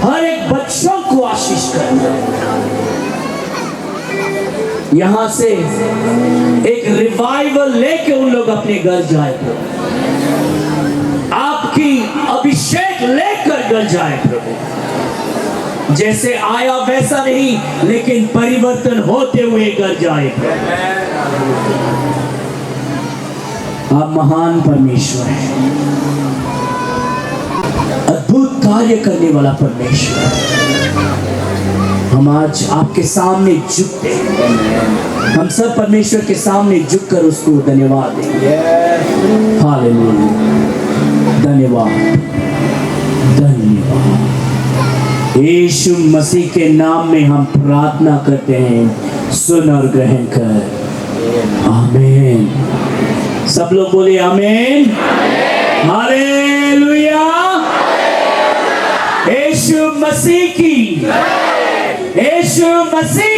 हर एक बच्चों को आशीष कर। यहां से एक रिवाइवल लेके उन लोग अपने घर जाए प्रभु, आपकी अभिषेक लेकर घर जाए प्रभु। जैसे आया वैसा नहीं, लेकिन परिवर्तन होते हुए घर जाए प्रभु। आप महान परमेश्वर हैं, अद्भुत कार्य करने वाला परमेश्वर है। हम आज आपके सामने झुकते हैं, हम सब परमेश्वर के सामने झुककर उसको धन्यवाद देंगे। हालेलुया, धन्यवाद, धन्यवाद। यीशु मसीह के नाम में हम प्रार्थना करते हैं, सुन और ग्रहण कर। आमीन। सब लोग बोले आमीन। हालेलुया। यीशु मसीह की, यीशु मसीह